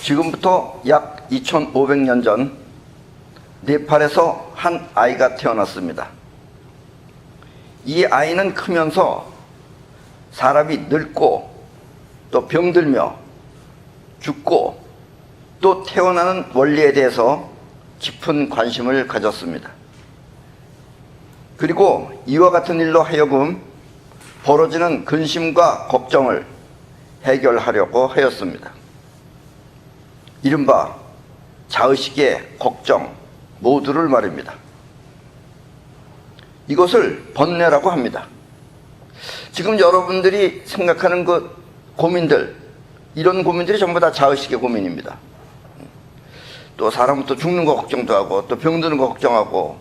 지금부터 약 2500년 전 네팔에서 한 아이가 태어났습니다. 이 아이는 크면서 사람이 늙고 또 병들며 죽고 또 태어나는 원리에 대해서 깊은 관심을 가졌습니다. 그리고 이와 같은 일로 하여금 벌어지는 근심과 걱정을 해결하려고 하였습니다. 이른바 자의식의 걱정 모두를 말입니다. 이것을 번뇌라고 합니다. 지금 여러분들이 생각하는 그 고민들, 이런 고민들이 전부 다 자의식의 고민입니다. 또 사람은 또 죽는 거 걱정도 하고 또 병드는 거 걱정하고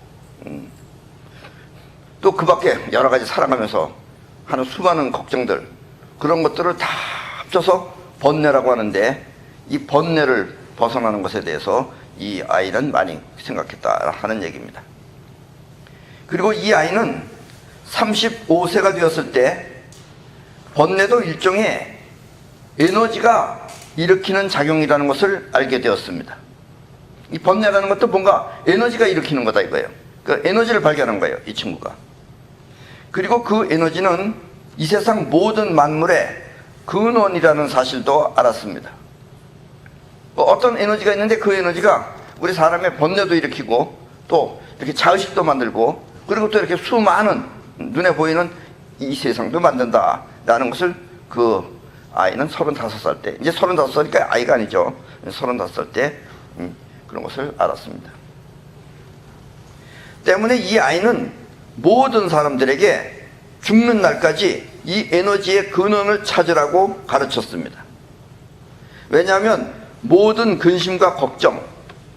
또 그 밖에 여러 가지 살아가면서 하는 수많은 걱정들, 그런 것들을 다 합쳐서 번뇌라고 하는데, 이 번뇌를 벗어나는 것에 대해서 이 아이는 많이 생각했다 하는 얘기입니다. 그리고 이 아이는 35세가 되었을 때 번뇌도 일종의 에너지가 일으키는 작용이라는 것을 알게 되었습니다. 이 번뇌라는 것도 뭔가 에너지가 일으키는 거다 이거예요. 그 에너지를 발견한 거예요, 이 친구가. 그리고 그 에너지는 이 세상 모든 만물의 근원이라는 사실도 알았습니다. 어떤 에너지가 있는데 그 에너지가 우리 사람의 번뇌도 일으키고 또 이렇게 자의식도 만들고 그리고 또 이렇게 수많은 눈에 보이는 이 세상도 만든다라는 것을 그 아이는 35살 때, 이제 35살이니까 아이가 아니죠. 35살 때 그런 것을 알았습니다. 때문에 이 아이는 모든 사람들에게 죽는 날까지 이 에너지의 근원을 찾으라고 가르쳤습니다. 왜냐하면 모든 근심과 걱정,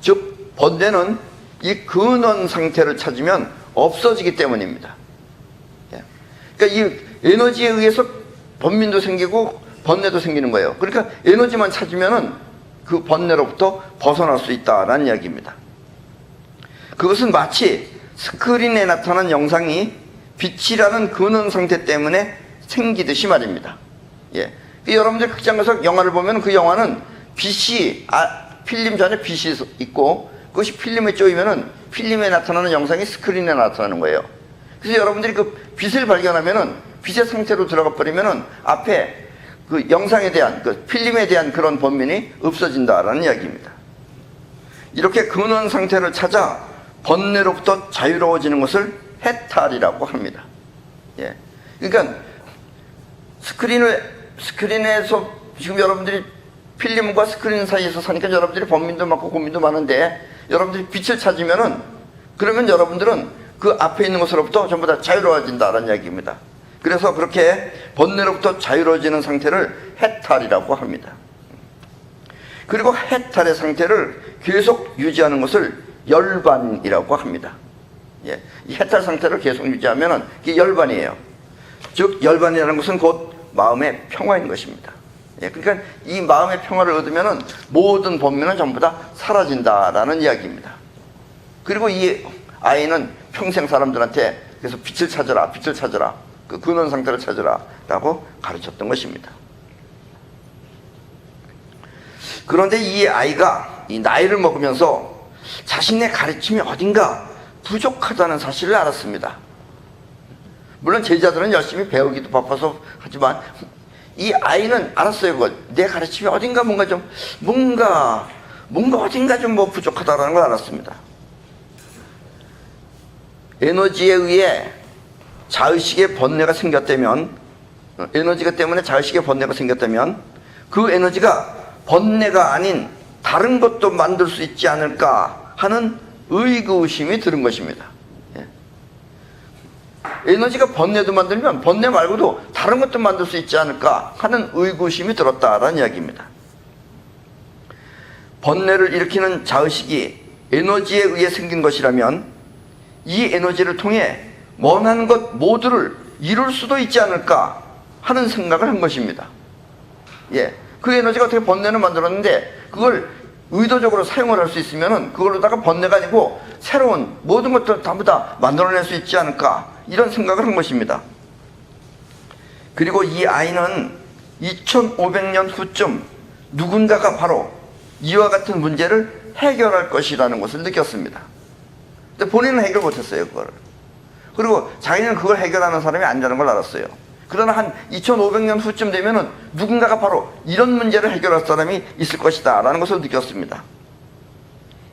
즉 번뇌는 이 근원 상태를 찾으면 없어지기 때문입니다. 그러니까 이 에너지에 의해서 번민도 생기고 번뇌도 생기는 거예요. 그러니까 에너지만 찾으면은 그 번뇌로부터 벗어날 수 있다라는 이야기입니다. 그것은 마치 스크린에 나타난 영상이 빛이라는 근원 상태 때문에 생기듯이 말입니다. 예. 여러분들 극장 가서 영화를 보면 그 영화는 빛이, 필름 전에 빛이 있고 그것이 필름에 쪼이면은 필름에 나타나는 영상이 스크린에 나타나는 거예요. 그래서 여러분들이 그 빛을 발견하면은 빛의 상태로 들어가 버리면은 앞에 그 영상에 대한, 그 필름에 대한 그런 번민이 없어진다라는 이야기입니다. 이렇게 근원 상태를 찾아 번뇌로부터 자유로워지는 것을 해탈이라고 합니다. 예. 그러니까 스크린에서 지금 여러분들이 필름과 스크린 사이에서 사니까 여러분들이 번민도 많고 고민도 많은데, 여러분들이 빛을 찾으면은 그러면 여러분들은 그 앞에 있는 것으로부터 전부 다 자유로워진다라는 이야기입니다. 그래서 그렇게 번뇌로부터 자유로워지는 상태를 해탈이라고 합니다. 그리고 해탈의 상태를 계속 유지하는 것을 열반이라고 합니다. 예. 이 해탈 상태를 계속 유지하면은 이게 열반이에요. 즉 열반이라는 것은 곧 마음의 평화인 것입니다. 예. 그러니까 이 마음의 평화를 얻으면은 모든 번뇌는 전부 다 사라진다라는 이야기입니다. 그리고 이 아이는 평생 사람들한테 그래서 빛을 찾아라, 빛을 찾아라, 그 근원 상태를 찾아라라고 가르쳤던 것입니다. 그런데 이 아이가 이 나이를 먹으면서 자신의 가르침이 어딘가 부족하다는 사실을 알았습니다. 물론 제자들은 열심히 배우기도 바빠서 하지만 이 아이는 알았어요. 그걸. 내 가르침이 어딘가 뭔가 어딘가 좀 뭐 부족하다는 걸 알았습니다. 에너지에 의해 자의식의 번뇌가 생겼다면, 에너지가 때문에 자의식의 번뇌가 생겼다면 그 에너지가 번뇌가 아닌 다른 것도 만들 수 있지 않을까 하는 의구심이 들은 것입니다. 예. 에너지가 번뇌도 만들면 번뇌 말고도 다른 것도 만들 수 있지 않을까 하는 의구심이 들었다라는 이야기입니다. 번뇌를 일으키는 자의식이 에너지에 의해 생긴 것이라면 이 에너지를 통해 원하는 것 모두를 이룰 수도 있지 않을까 하는 생각을 한 것입니다. 예. 그 에너지가 어떻게 번뇌를 만들었는데 그걸 의도적으로 사용을 할 수 있으면은 그걸로다가 번뇌가 아니고 새로운 모든 것들을 전부 다 만들어낼 수 있지 않을까, 이런 생각을 한 것입니다. 그리고 이 아이는 2500년 후쯤 누군가가 바로 이와 같은 문제를 해결할 것이라는 것을 느꼈습니다. 근데 본인은 해결 못했어요, 그거를. 그리고 자기는 그걸 해결하는 사람이 아니라는 걸 알았어요. 그러나 한 2500년 후쯤 되면은 누군가가 바로 이런 문제를 해결할 사람이 있을 것이다 라는 것을 느꼈습니다.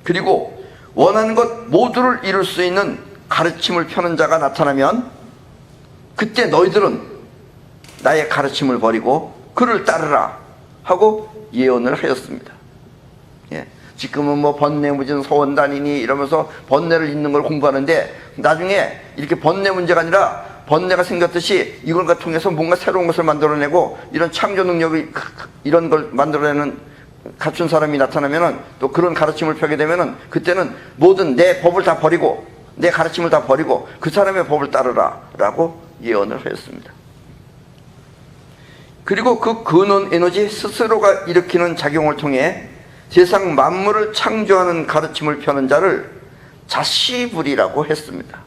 그리고 원하는 것 모두를 이룰 수 있는 가르침을 펴는 자가 나타나면 그때 너희들은 나의 가르침을 버리고 그를 따르라 하고 예언을 하였습니다. 예. 지금은 뭐 번뇌무진 소원단이니 이러면서 번뇌를 잇는 걸 공부하는데 나중에 이렇게 번뇌 문제가 아니라 번뇌가 생겼듯이 이걸 통해서 뭔가 새로운 것을 만들어내고 이런 창조 능력이 이런 걸 만들어내는 갖춘 사람이 나타나면은 또 그런 가르침을 펴게 되면은 그때는 모든 내 법을 다 버리고 내 가르침을 다 버리고 그 사람의 법을 따르라 라고 예언을 하였습니다. 그리고 그 근원 에너지 스스로가 일으키는 작용을 통해 세상 만물을 창조하는 가르침을 펴는 자를 자시불이라고 했습니다.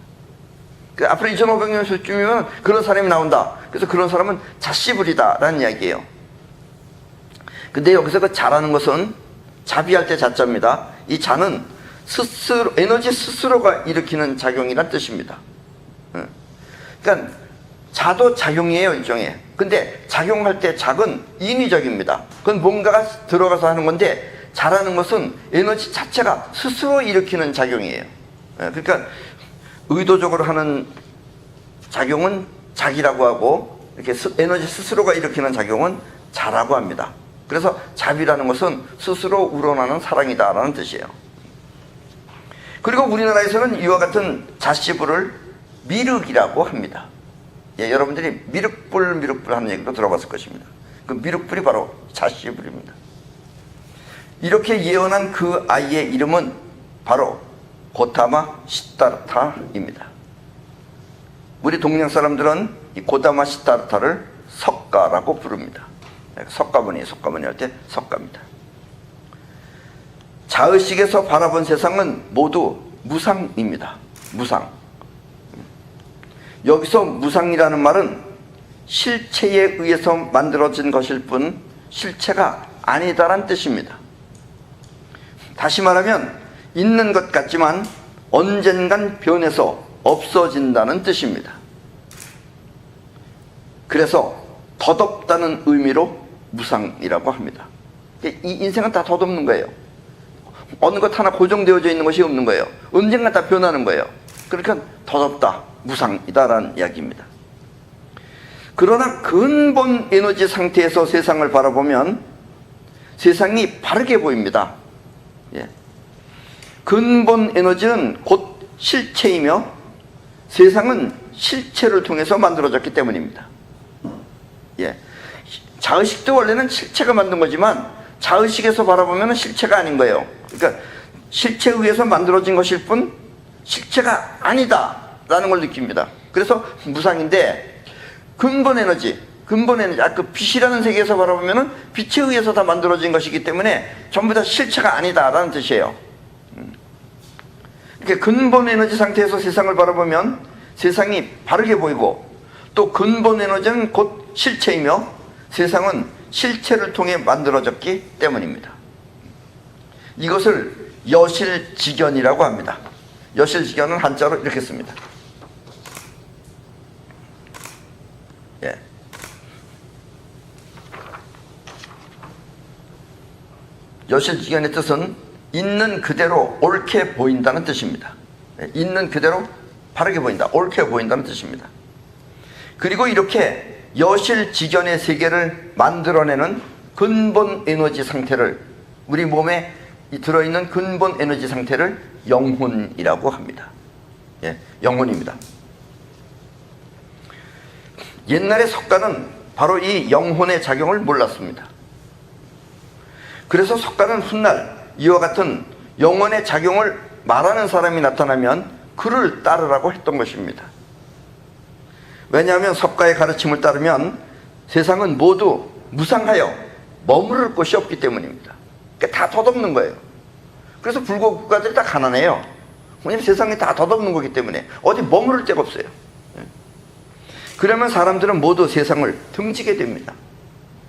앞으로 2500년 후쯤이면 그런 사람이 나온다. 그래서 그런 사람은 자시불이다 라는 이야기예요. 근데 여기서 그 자라는 것은 자비할 때 자자입니다. 이 자는 스스로, 에너지 스스로가 일으키는 작용이란 뜻입니다. 그러니까 자도 작용이에요, 일종의. 근데 작용할 때 작은 인위적입니다. 그건 뭔가가 들어가서 하는 건데 자라는 것은 에너지 자체가 스스로 일으키는 작용이에요. 그러니까 의도적으로 하는 작용은 자기라고 하고 이렇게 에너지 스스로가 일으키는 작용은 자라고 합니다. 그래서 자비라는 것은 스스로 우러나는 사랑이다라는 뜻이에요. 그리고 우리나라에서는 이와 같은 자시불을 미륵이라고 합니다. 예, 여러분들이 미륵불 하는 얘기도 들어봤을 것입니다. 그 미륵불이 바로 자시불입니다. 이렇게 예언한 그 아이의 이름은 바로 고타마 시타르타입니다. 우리 동양 사람들은 이 고타마 시타르타를 석가라고 부릅니다. 석가모니 할 때 석가입니다. 자의식에서 바라본 세상은 모두 무상입니다. 무상. 여기서 무상이라는 말은 실체에 의해서 만들어진 것일 뿐 실체가 아니다란 뜻입니다. 다시 말하면 있는 것 같지만 언젠간 변해서 없어진다는 뜻입니다. 그래서 덧없다는 의미로 무상이라고 합니다. 이 인생은 다 덧없는 거예요. 어느 것 하나 고정되어져 있는 것이 없는 거예요. 언젠가 다 변하는 거예요. 그러니까 덧없다, 무상이다라는 이야기입니다. 그러나 근본 에너지 상태에서 세상을 바라보면 세상이 바르게 보입니다. 예. 근본 에너지는 곧 실체이며 세상은 실체를 통해서 만들어졌기 때문입니다. 예. 자의식도 원래는 실체가 만든 거지만 자의식에서 바라보면 실체가 아닌 거예요. 그러니까 실체에 의해서 만들어진 것일 뿐 실체가 아니다 라는 걸 느낍니다. 그래서 무상인데 근본 에너지 그 빛이라는 세계에서 바라보면 빛에 의해서 다 만들어진 것이기 때문에 전부 다 실체가 아니다 라는 뜻이에요. 이렇게 근본 에너지 상태에서 세상을 바라보면 세상이 바르게 보이고 또 근본 에너지는 곧 실체이며 세상은 실체를 통해 만들어졌기 때문입니다. 이것을 여실직연이라고 합니다. 여실직연은 한자로 이렇게 씁니다. 예. 여실직연의 뜻은 있는 그대로 옳게 보인다는 뜻입니다. 예. 있는 그대로 바르게 보인다, 옳게 보인다는 뜻입니다. 그리고 이렇게 여실직연의 세계를 만들어내는 근본 에너지 상태를 우리 몸에 들어있는 근본 에너지 상태를 영혼이라고 합니다. 예, 영혼입니다. 옛날에 석가는 바로 이 영혼의 작용을 몰랐습니다. 그래서 석가는 훗날 이와 같은 영혼의 작용을 말하는 사람이 나타나면 그를 따르라고 했던 것입니다. 왜냐하면 석가의 가르침을 따르면 세상은 모두 무상하여 머무를 곳이 없기 때문입니다. 그러니까 다 덧없는 거예요. 그래서 불교 국가들이 다 가난해요. 왜냐하면 세상이 다 덧없는 거기 때문에 어디 머무를 데가 없어요. 그러면 사람들은 모두 세상을 등지게 됩니다.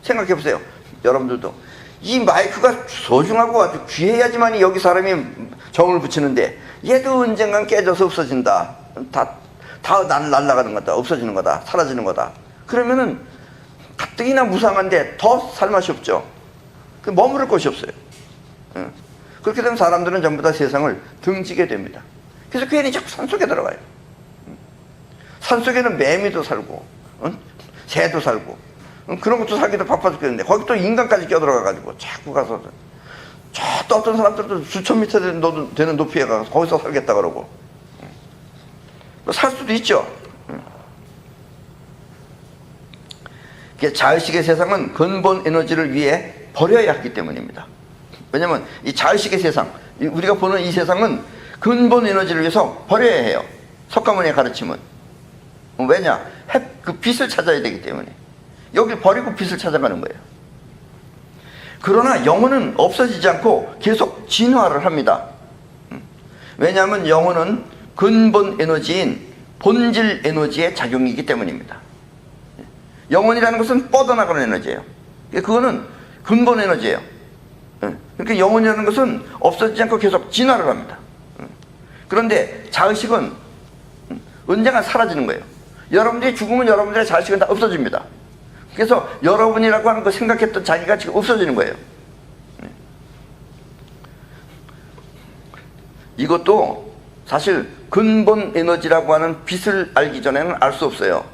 생각해 보세요. 여러분들도 이 마이크가 소중하고 아주 귀해야지만 여기 사람이 정을 붙이는데 얘도 언젠간 깨져서 없어진다. 다 날아가는 거다. 없어지는 거다. 사라지는 거다. 그러면은 가뜩이나 무상한데 더 살맛이 없죠. 머무를 곳이 없어요. 그렇게 되면 사람들은 전부 다 세상을 등지게 됩니다. 그래서 괜히 자꾸 산속에 들어가요. 산속에는 매미도 살고 새도 살고 그런 것도 살기도 바빠 죽겠는데 거기 또 인간까지 껴들어가가지고 자꾸 가서 또 어떤 사람들도 수천 미터 되는 높이에 가서 거기서 살겠다 그러고 살 수도 있죠. 자의식의 세상은 근본 에너지를 위해 버려야 하기 때문입니다. 왜냐하면 이 자의식의 세상, 우리가 보는 이 세상은 근본 에너지를 위해서 버려야 해요. 석가모니의 가르침은. 왜냐? 그 빛을 찾아야 되기 때문에. 여길 버리고 빛을 찾아가는 거예요. 그러나 영혼은 없어지지 않고 계속 진화를 합니다. 왜냐하면 영혼은 근본 에너지인 본질 에너지의 작용이기 때문입니다. 영혼이라는 것은 뻗어나가는 에너지예요. 그거는 근본 에너지예요. 그러니까 영혼이라는 것은 없어지지 않고 계속 진화를 합니다. 그런데 자의식은 언젠가 사라지는 거예요. 여러분들이 죽으면 여러분들의 자의식은 다 없어집니다. 그래서 여러분이라고 하는 거 생각했던 자기가 지금 없어지는 거예요. 이것도 사실 근본 에너지라고 하는 빛을 알기 전에는 알 수 없어요.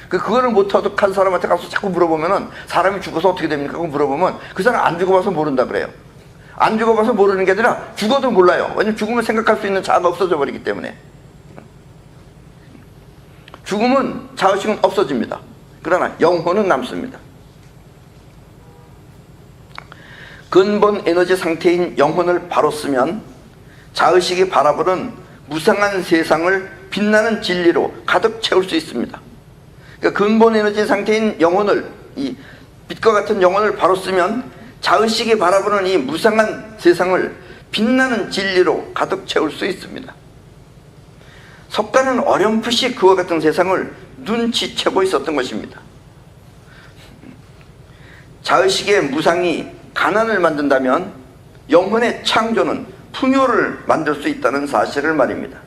그거를 못 터득한 사람한테 가서 자꾸 물어보면은 사람이 죽어서 어떻게 됩니까? 하고 물어보면 그 사람 안 죽어봐서 모른다 그래요. 안 죽어봐서 모르는 게 아니라 죽어도 몰라요. 왜냐면 죽으면 생각할 수 있는 자아가 없어져 버리기 때문에. 죽으면 자의식은 없어집니다. 그러나 영혼은 남습니다. 근본 에너지 상태인 영혼을 바로 쓰면 자의식이 바라보는 무상한 세상을 빛나는 진리로 가득 채울 수 있습니다. 그러니까 근본 에너지 상태인 영혼을, 이 빛과 같은 영혼을 바로 쓰면 자의식이 바라보는 이 무상한 세상을 빛나는 진리로 가득 채울 수 있습니다. 석가는 어렴풋이 그와 같은 세상을 눈치채고 있었던 것입니다. 자의식의 무상이 가난을 만든다면 영혼의 창조는 풍요를 만들 수 있다는 사실을 말입니다.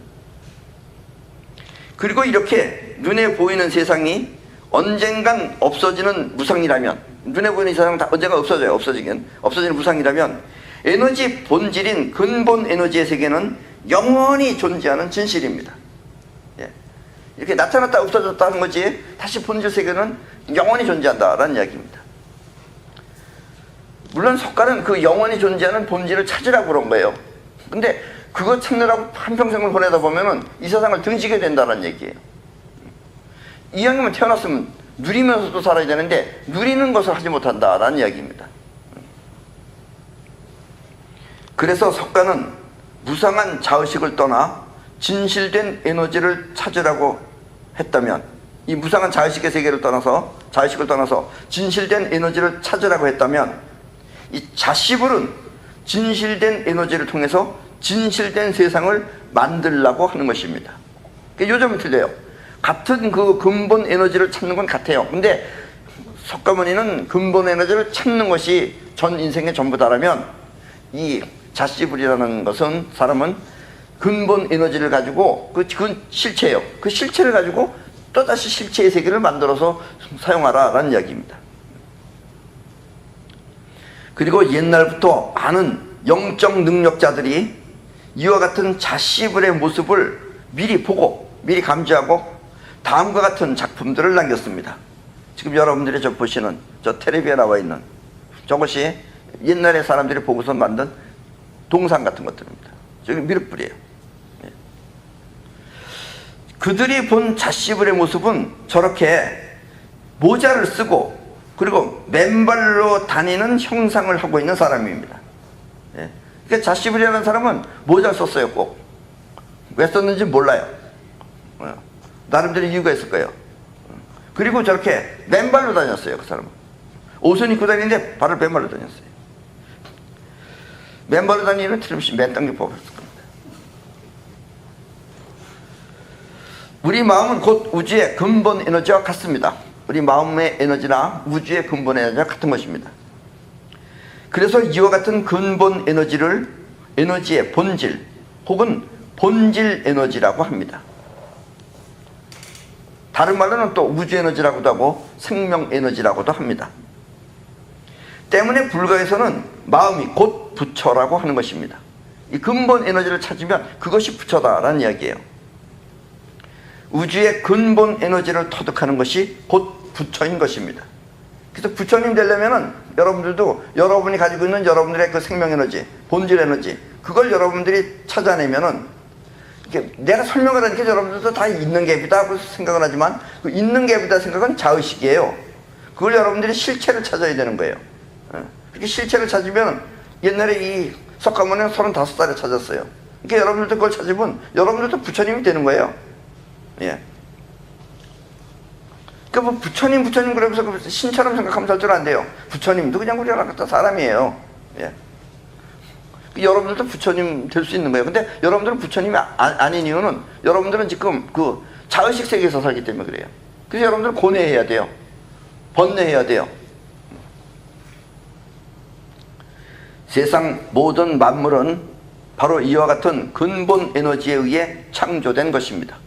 그리고 이렇게 눈에 보이는 세상이 언젠간 없어지는 무상이라면, 눈에 보이는 세상은 다 언젠가 없어져요. 없어지는 무상이라면 에너지 본질인 근본 에너지의 세계는 영원히 존재하는 진실입니다. 이렇게 나타났다 없어졌다 하는 거지 다시 본질 세계는 영원히 존재한다라는 이야기입니다. 물론 석가는 그 영원히 존재하는 본질을 찾으라고 그런 거예요. 근데 그거 찾느라고 한평생을 보내다 보면은 이 세상을 등지게 된다는 얘기예요. 이왕이면 태어났으면 누리면서도 살아야 되는데 누리는 것을 하지 못한다라는 이야기입니다. 그래서 석가는 무상한 자의식을 떠나 진실된 에너지를 찾으라고 했다면, 이 무상한 자의식의 세계를 떠나서, 자의식을 떠나서 진실된 에너지를 찾으라고 했다면 이 자씨불은 진실된 에너지를 통해서 진실된 세상을 만들려고 하는 것입니다. 요점이 틀려요. 같은 그 근본 에너지를 찾는 건 같아요. 근데 석가모니는 근본 에너지를 찾는 것이 전 인생의 전부다라면 이 자씨불이라는 것은 사람은 근본 에너지를 가지고 그건 실체예요. 그 실체를 가지고 또다시 실체의 세계를 만들어서 사용하라라는 이야기입니다. 그리고 옛날부터 많은 영적 능력자들이 이와 같은 자씨불의 모습을 미리 보고 미리 감지하고 다음과 같은 작품들을 남겼습니다. 지금 여러분들이 저 보시는 저 텔레비에 나와 있는 저것이 옛날에 사람들이 보고서 만든 동상 같은 것들입니다. 저기 미륵불이에요. 그들이 본 자씨불의 모습은 저렇게 모자를 쓰고 그리고 맨발로 다니는 형상을 하고 있는 사람입니다. 그러니까 자씨불이라는 사람은 모자를 썼어요. 꼭. 왜 썼는지 몰라요. 나름대로 이유가 있을 거예요. 그리고 저렇게 맨발로 다녔어요. 그 사람은. 옷은 입고 다니는데 발을 맨발로 다녔어요. 맨발로 다니는 틀림없이 맨땅에 뽑았을 겁니다. 우리 마음은 곧 우주의 근본 에너지와 같습니다. 우리 마음의 에너지나 우주의 근본 에너지와 같은 것입니다. 그래서 이와 같은 근본 에너지를 에너지의 본질 혹은 본질 에너지라고 합니다. 다른 말로는 또 우주 에너지라고도 하고 생명 에너지라고도 합니다. 때문에 불가에서는 마음이 곧 부처라고 하는 것입니다. 이 근본 에너지를 찾으면 그것이 부처다라는 이야기예요. 우주의 근본 에너지를 터득하는 것이 곧 부처인 것입니다. 그래서 부처님 되려면은 여러분들도 여러분이 가지고 있는 여러분들의 그 생명 에너지, 본질 에너지, 그걸 여러분들이 찾아내면은 이게 내가 설명을 하니까 여러분들도 다 있는 갭이다 하고 생각을 하지만 그 있는 갭이다 생각은 자의식이에요. 그걸 여러분들이 실체를 찾아야 되는 거예요. 그렇게 실체를 찾으면 옛날에 이 석가모니는 35살에 찾았어요. 그러니까 여러분들도 그걸 찾으면 여러분들도 부처님이 되는 거예요. 예. 그러니까 뭐 부처님 그러면서 신처럼 생각하면 절대로 안 돼요. 부처님도 그냥 우리랑 같은 사람이에요. 예. 여러분들도 부처님 될 수 있는 거예요. 근데 여러분들은 부처님이 아닌 이유는 여러분들은 지금 그 자의식 세계에서 살기 때문에 그래요. 그래서 여러분들은 고뇌해야 돼요. 번뇌해야 돼요. 세상 모든 만물은 바로 이와 같은 근본 에너지에 의해 창조된 것입니다.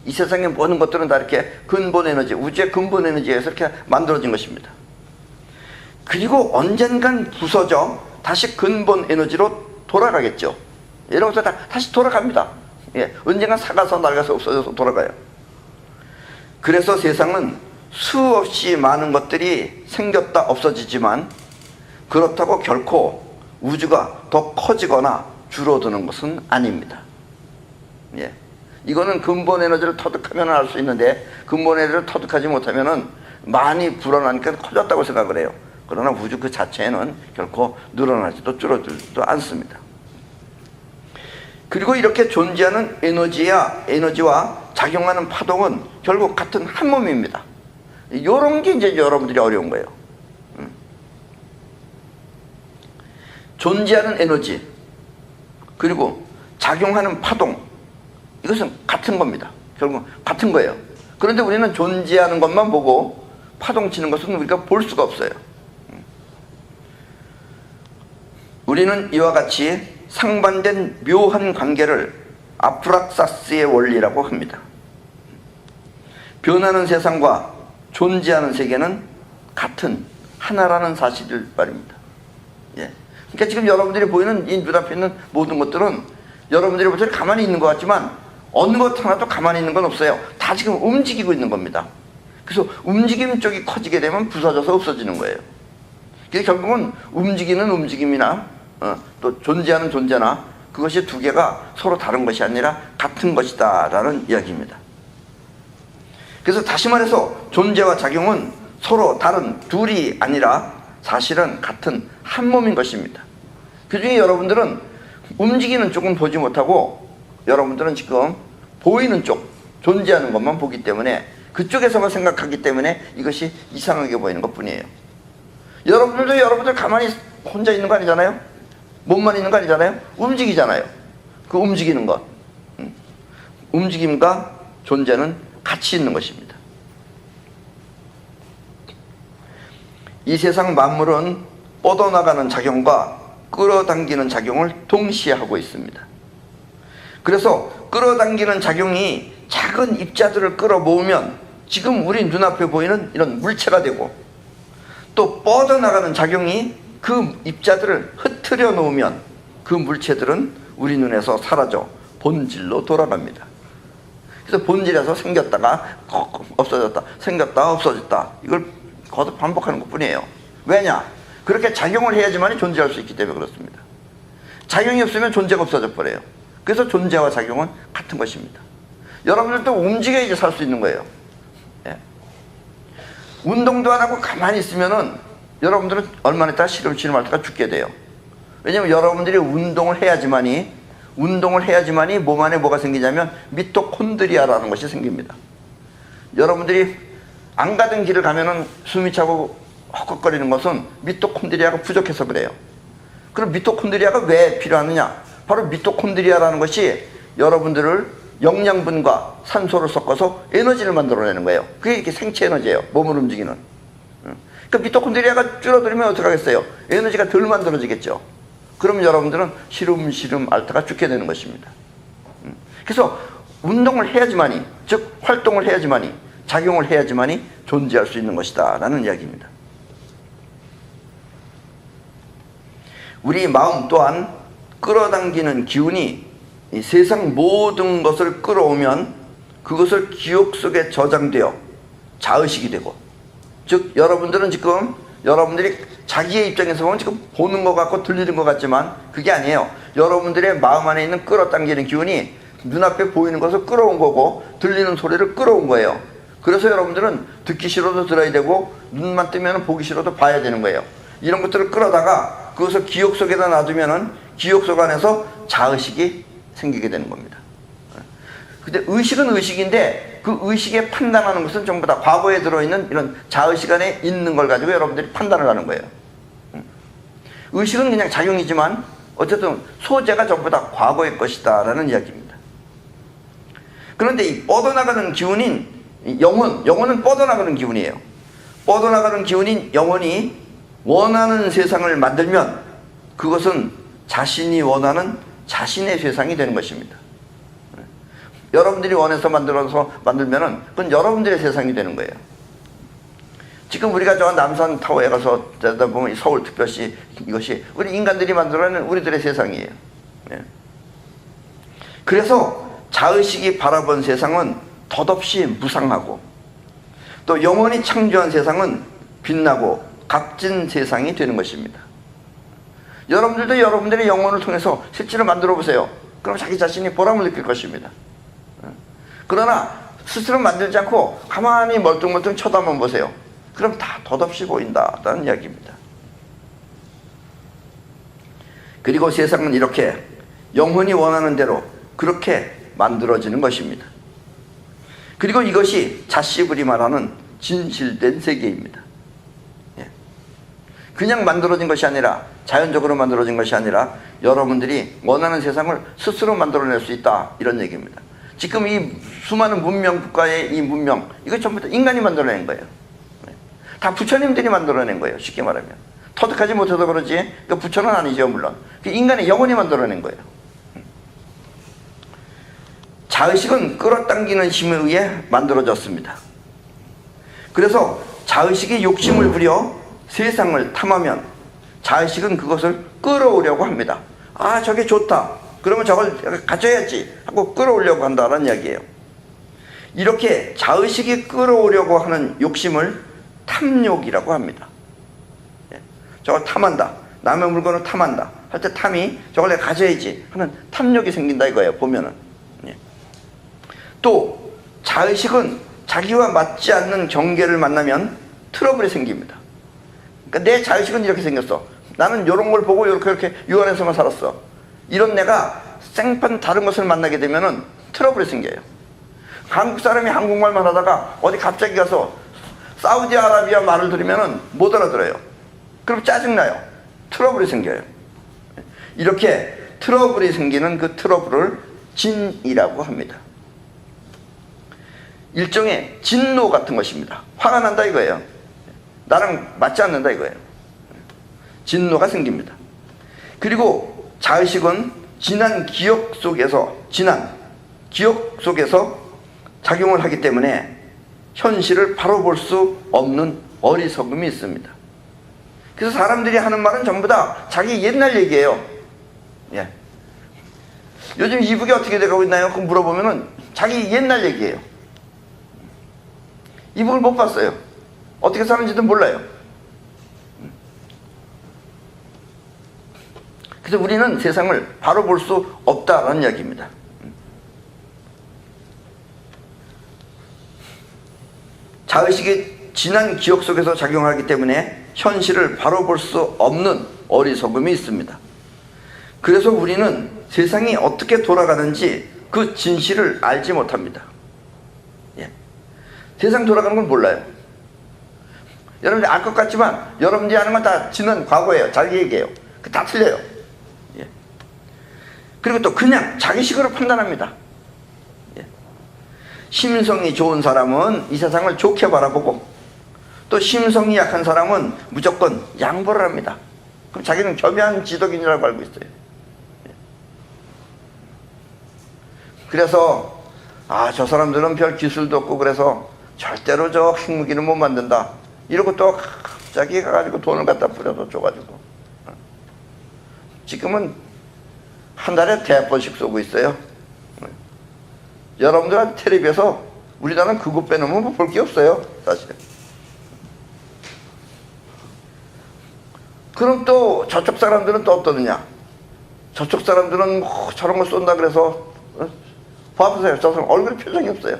이 세상의 모든 것들은 다 이렇게 근본 에너지, 우주의 근본 에너지에서 이렇게 만들어진 것입니다. 그리고 언젠간 부서져 다시 근본 에너지로 돌아가겠죠. 이러면서 다시 돌아갑니다. 예, 언젠간 사가서 낡아서 없어져서 돌아가요. 그래서 세상은 수없이 많은 것들이 생겼다 없어지지만 그렇다고 결코 우주가 더 커지거나 줄어드는 것은 아닙니다. 예. 이거는 근본 에너지를 터득하면 알 수 있는데 근본 에너지를 터득하지 못하면은 많이 불어나니까 커졌다고 생각을 해요. 그러나 우주 그 자체는 결코 늘어나지도 줄어들지도 않습니다. 그리고 이렇게 존재하는 에너지와 작용하는 파동은 결국 같은 한 몸입니다. 이런 게 이제 여러분들이 어려운 거예요. 존재하는 에너지 그리고 작용하는 파동, 이것은 같은 겁니다. 결국 같은 거예요. 그런데 우리는 존재하는 것만 보고 파동치는 것은 우리가 볼 수가 없어요. 우리는 이와 같이 상반된 묘한 관계를 아프락사스의 원리라고 합니다. 변하는 세상과 존재하는 세계는 같은 하나라는 사실일 말입니다. 예. 그러니까 지금 여러분들이 보이는 이 눈앞에 있는 모든 것들은 여러분들이 볼 때 가만히 있는 것 같지만 어느 것 하나도 가만히 있는 건 없어요. 다 지금 움직이고 있는 겁니다. 그래서 움직이는 쪽이 커지게 되면 부서져서 없어지는 거예요. 그래서 결국은 움직이는 움직임이나 또 존재하는 존재나 그것이 두 개가 서로 다른 것이 아니라 같은 것이다 라는 이야기입니다. 그래서 다시 말해서 존재와 작용은 서로 다른 둘이 아니라 사실은 같은 한 몸인 것입니다. 그 중에 여러분들은 움직이는 쪽은 보지 못하고 여러분들은 지금 보이는 쪽, 존재하는 것만 보기 때문에 그쪽에서만 생각하기 때문에 이것이 이상하게 보이는 것 뿐이에요. 여러분들도 여러분들 가만히 혼자 있는 거 아니잖아요? 몸만 있는 거 아니잖아요? 움직이잖아요. 그 움직이는 것, 움직임과 존재는 같이 있는 것입니다. 이 세상 만물은 뻗어나가는 작용과 끌어당기는 작용을 동시에 하고 있습니다. 그래서 끌어당기는 작용이 작은 입자들을 끌어모으면 지금 우리 눈앞에 보이는 이런 물체가 되고, 또 뻗어나가는 작용이 그 입자들을 흩트려 놓으면 그 물체들은 우리 눈에서 사라져 본질로 돌아갑니다. 그래서 본질에서 생겼다가 없어졌다, 생겼다 없어졌다, 이걸 거듭 반복하는 것 뿐이에요. 왜냐? 그렇게 작용을 해야지만 존재할 수 있기 때문에 그렇습니다. 작용이 없으면 존재가 없어져 버려요. 그래서 존재와 작용은 같은 것입니다. 여러분들도 움직여야지 살 수 있는 거예요. 예. 운동도 안 하고 가만히 있으면은 여러분들은 얼마나 있다가 시름시름 앓다가 죽게 돼요. 왜냐면 여러분들이 운동을 해야지만이 몸 안에 뭐가 생기냐면 미토콘드리아라는 것이 생깁니다. 여러분들이 안 가던 길을 가면은 숨이 차고 헉헉거리는 것은 미토콘드리아가 부족해서 그래요. 그럼 미토콘드리아가 왜 필요하느냐? 바로 미토콘드리아라는 것이 여러분들을 영양분과 산소를 섞어서 에너지를 만들어내는 거예요. 그게 이렇게 생체 에너지예요. 몸을 움직이는. 그러니까 미토콘드리아가 줄어들면 어떡하겠어요? 에너지가 덜 만들어지겠죠. 그럼 여러분들은 시름시름 앓다가 죽게 되는 것입니다. 그래서 운동을 해야지만이, 즉 활동을 해야지만이, 작용을 해야지만이 존재할 수 있는 것이다 라는 이야기입니다. 우리 마음 또한 끌어당기는 기운이 이 세상 모든 것을 끌어오면 그것을 기억 속에 저장되어 자의식이 되고, 즉 여러분들은 지금 여러분들이 자기의 입장에서 보면 지금 보는 것 같고 들리는 것 같지만 그게 아니에요. 여러분들의 마음 안에 있는 끌어당기는 기운이 눈앞에 보이는 것을 끌어온 거고 들리는 소리를 끌어온 거예요. 그래서 여러분들은 듣기 싫어도 들어야 되고 눈만 뜨면 보기 싫어도 봐야 되는 거예요. 이런 것들을 끌어다가 그것을 기억 속에다 놔두면은 기억 속 안에서 자의식이 생기게 되는 겁니다. 근데 의식은 의식인데 그 의식에 판단하는 것은 전부 다 과거에 들어있는 이런 자의식 안에 있는 걸 가지고 여러분들이 판단을 하는 거예요. 의식은 그냥 작용이지만 어쨌든 소재가 전부 다 과거의 것이다 라는 이야기입니다. 그런데 이 뻗어나가는 기운인 영혼은 뻗어나가는 기운이에요. 뻗어나가는 기운인 영혼이 원하는 세상을 만들면 그것은 자신이 원하는 자신의 세상이 되는 것입니다. 여러분들이 원해서 만들면은 그건 여러분들의 세상이 되는 거예요. 지금 우리가 저 남산 타워에 가서 보면 서울특별시 이것이 우리 인간들이 만들어낸 우리들의 세상이에요. 그래서 자의식이 바라본 세상은 덧없이 무상하고 또 영원히 창조한 세상은 빛나고 값진 세상이 되는 것입니다. 여러분들도 여러분들의 영혼을 통해서 실제로 만들어 보세요. 그럼 자기 자신이 보람을 느낄 것입니다. 그러나 스스로 만들지 않고 가만히 멀뚱멀뚱 쳐다만 보세요. 그럼 다 덧없이 보인다라는 이야기입니다. 그리고 세상은 이렇게 영혼이 원하는 대로 그렇게 만들어지는 것입니다. 그리고 이것이 자씨불이 말하는 진실된 세계입니다. 그냥 만들어진 것이 아니라 자연적으로 만들어진 것이 아니라 여러분들이 원하는 세상을 스스로 만들어낼 수 있다 이런 얘기입니다. 지금 이 수많은 문명 국가의 이 문명 이거 전부 다 인간이 만들어낸 거예요. 다 부처님들이 만들어낸 거예요. 쉽게 말하면 터득하지 못해서 그러지 그 부처는 아니죠. 물론 그 인간의 영혼이 만들어낸 거예요. 자의식은 끌어당기는 힘에 의해 만들어졌습니다. 그래서 자의식이 욕심을 부려 세상을 탐하면 자의식은 그것을 끌어오려고 합니다. 아 저게 좋다 그러면 저걸 가져야지 하고 끌어오려고 한다는 이야기예요. 이렇게 자의식이 끌어오려고 하는 욕심을 탐욕이라고 합니다. 저걸 탐한다, 남의 물건을 탐한다 할 때 탐이 저걸 내가 가져야지 하는 탐욕이 생긴다 이거예요. 보면은 또 자의식은 자기와 맞지 않는 경계를 만나면 트러블이 생깁니다. 그러니까 내 자의식은 이렇게 생겼어. 나는 이런 걸 보고 이렇게 유한해서만 살았어. 이런 내가 생판 다른 것을 만나게 되면은 트러블이 생겨요. 한국 사람이 한국말만 하다가 어디 갑자기 가서 사우디아라비아 말을 들으면은 못 알아들어요. 그럼 짜증나요. 트러블이 생겨요. 이렇게 트러블이 생기는 그 트러블을 진이라고 합니다. 일종의 진노 같은 것입니다. 화가 난다 이거예요. 나랑 맞지 않는다 이거예요. 진노가 생깁니다. 그리고 자의식은 지난 기억 속에서 작용을 하기 때문에 현실을 바로 볼 수 없는 어리석음이 있습니다. 그래서 사람들이 하는 말은 전부 다 자기 옛날 얘기예요. 요즘 이북이 어떻게 돼가고 있나요? 그럼 물어보면은 자기 옛날 얘기예요. 이북을 못 봤어요. 어떻게 사는지도 몰라요. 그래서 우리는 세상을 바로 볼 수 없다라는 이야기입니다. 자의식이 지난 기억 속에서 작용하기 때문에 현실을 바로 볼 수 없는 어리석음이 있습니다. 그래서 우리는 세상이 어떻게 돌아가는지 그 진실을 알지 못합니다. 세상 돌아가는 건 몰라요. 여러분들이 알 것 같지만 여러분들이 아는 건 다 지난 과거예요. 자기 얘기예요. 다 틀려요. 그리고 또 그냥 자기식으로 판단합니다. 심성이 좋은 사람은 이 세상을 좋게 바라보고 또 심성이 약한 사람은 무조건 양보를 합니다. 그럼 자기는 겸연 지덕인이라고 알고 있어요. 그래서 저 사람들은 별 기술도 없고 그래서 절대로 저 핵무기는 못 만든다 이러고 또 갑자기 가가지고 돈을 갖다 뿌려서 줘가지고 지금은 한 달에 100번씩 쏘고 있어요. 여러분들한테 텔레비에서 우리나라는 그거 빼놓으면 볼 게 없어요 사실. 그럼 또 저쪽 사람들은 또 어떠느냐. 저쪽 사람들은 저런 걸 쏜다 그래서 봐보세요. 저 사람 얼굴에 표정이 없어요.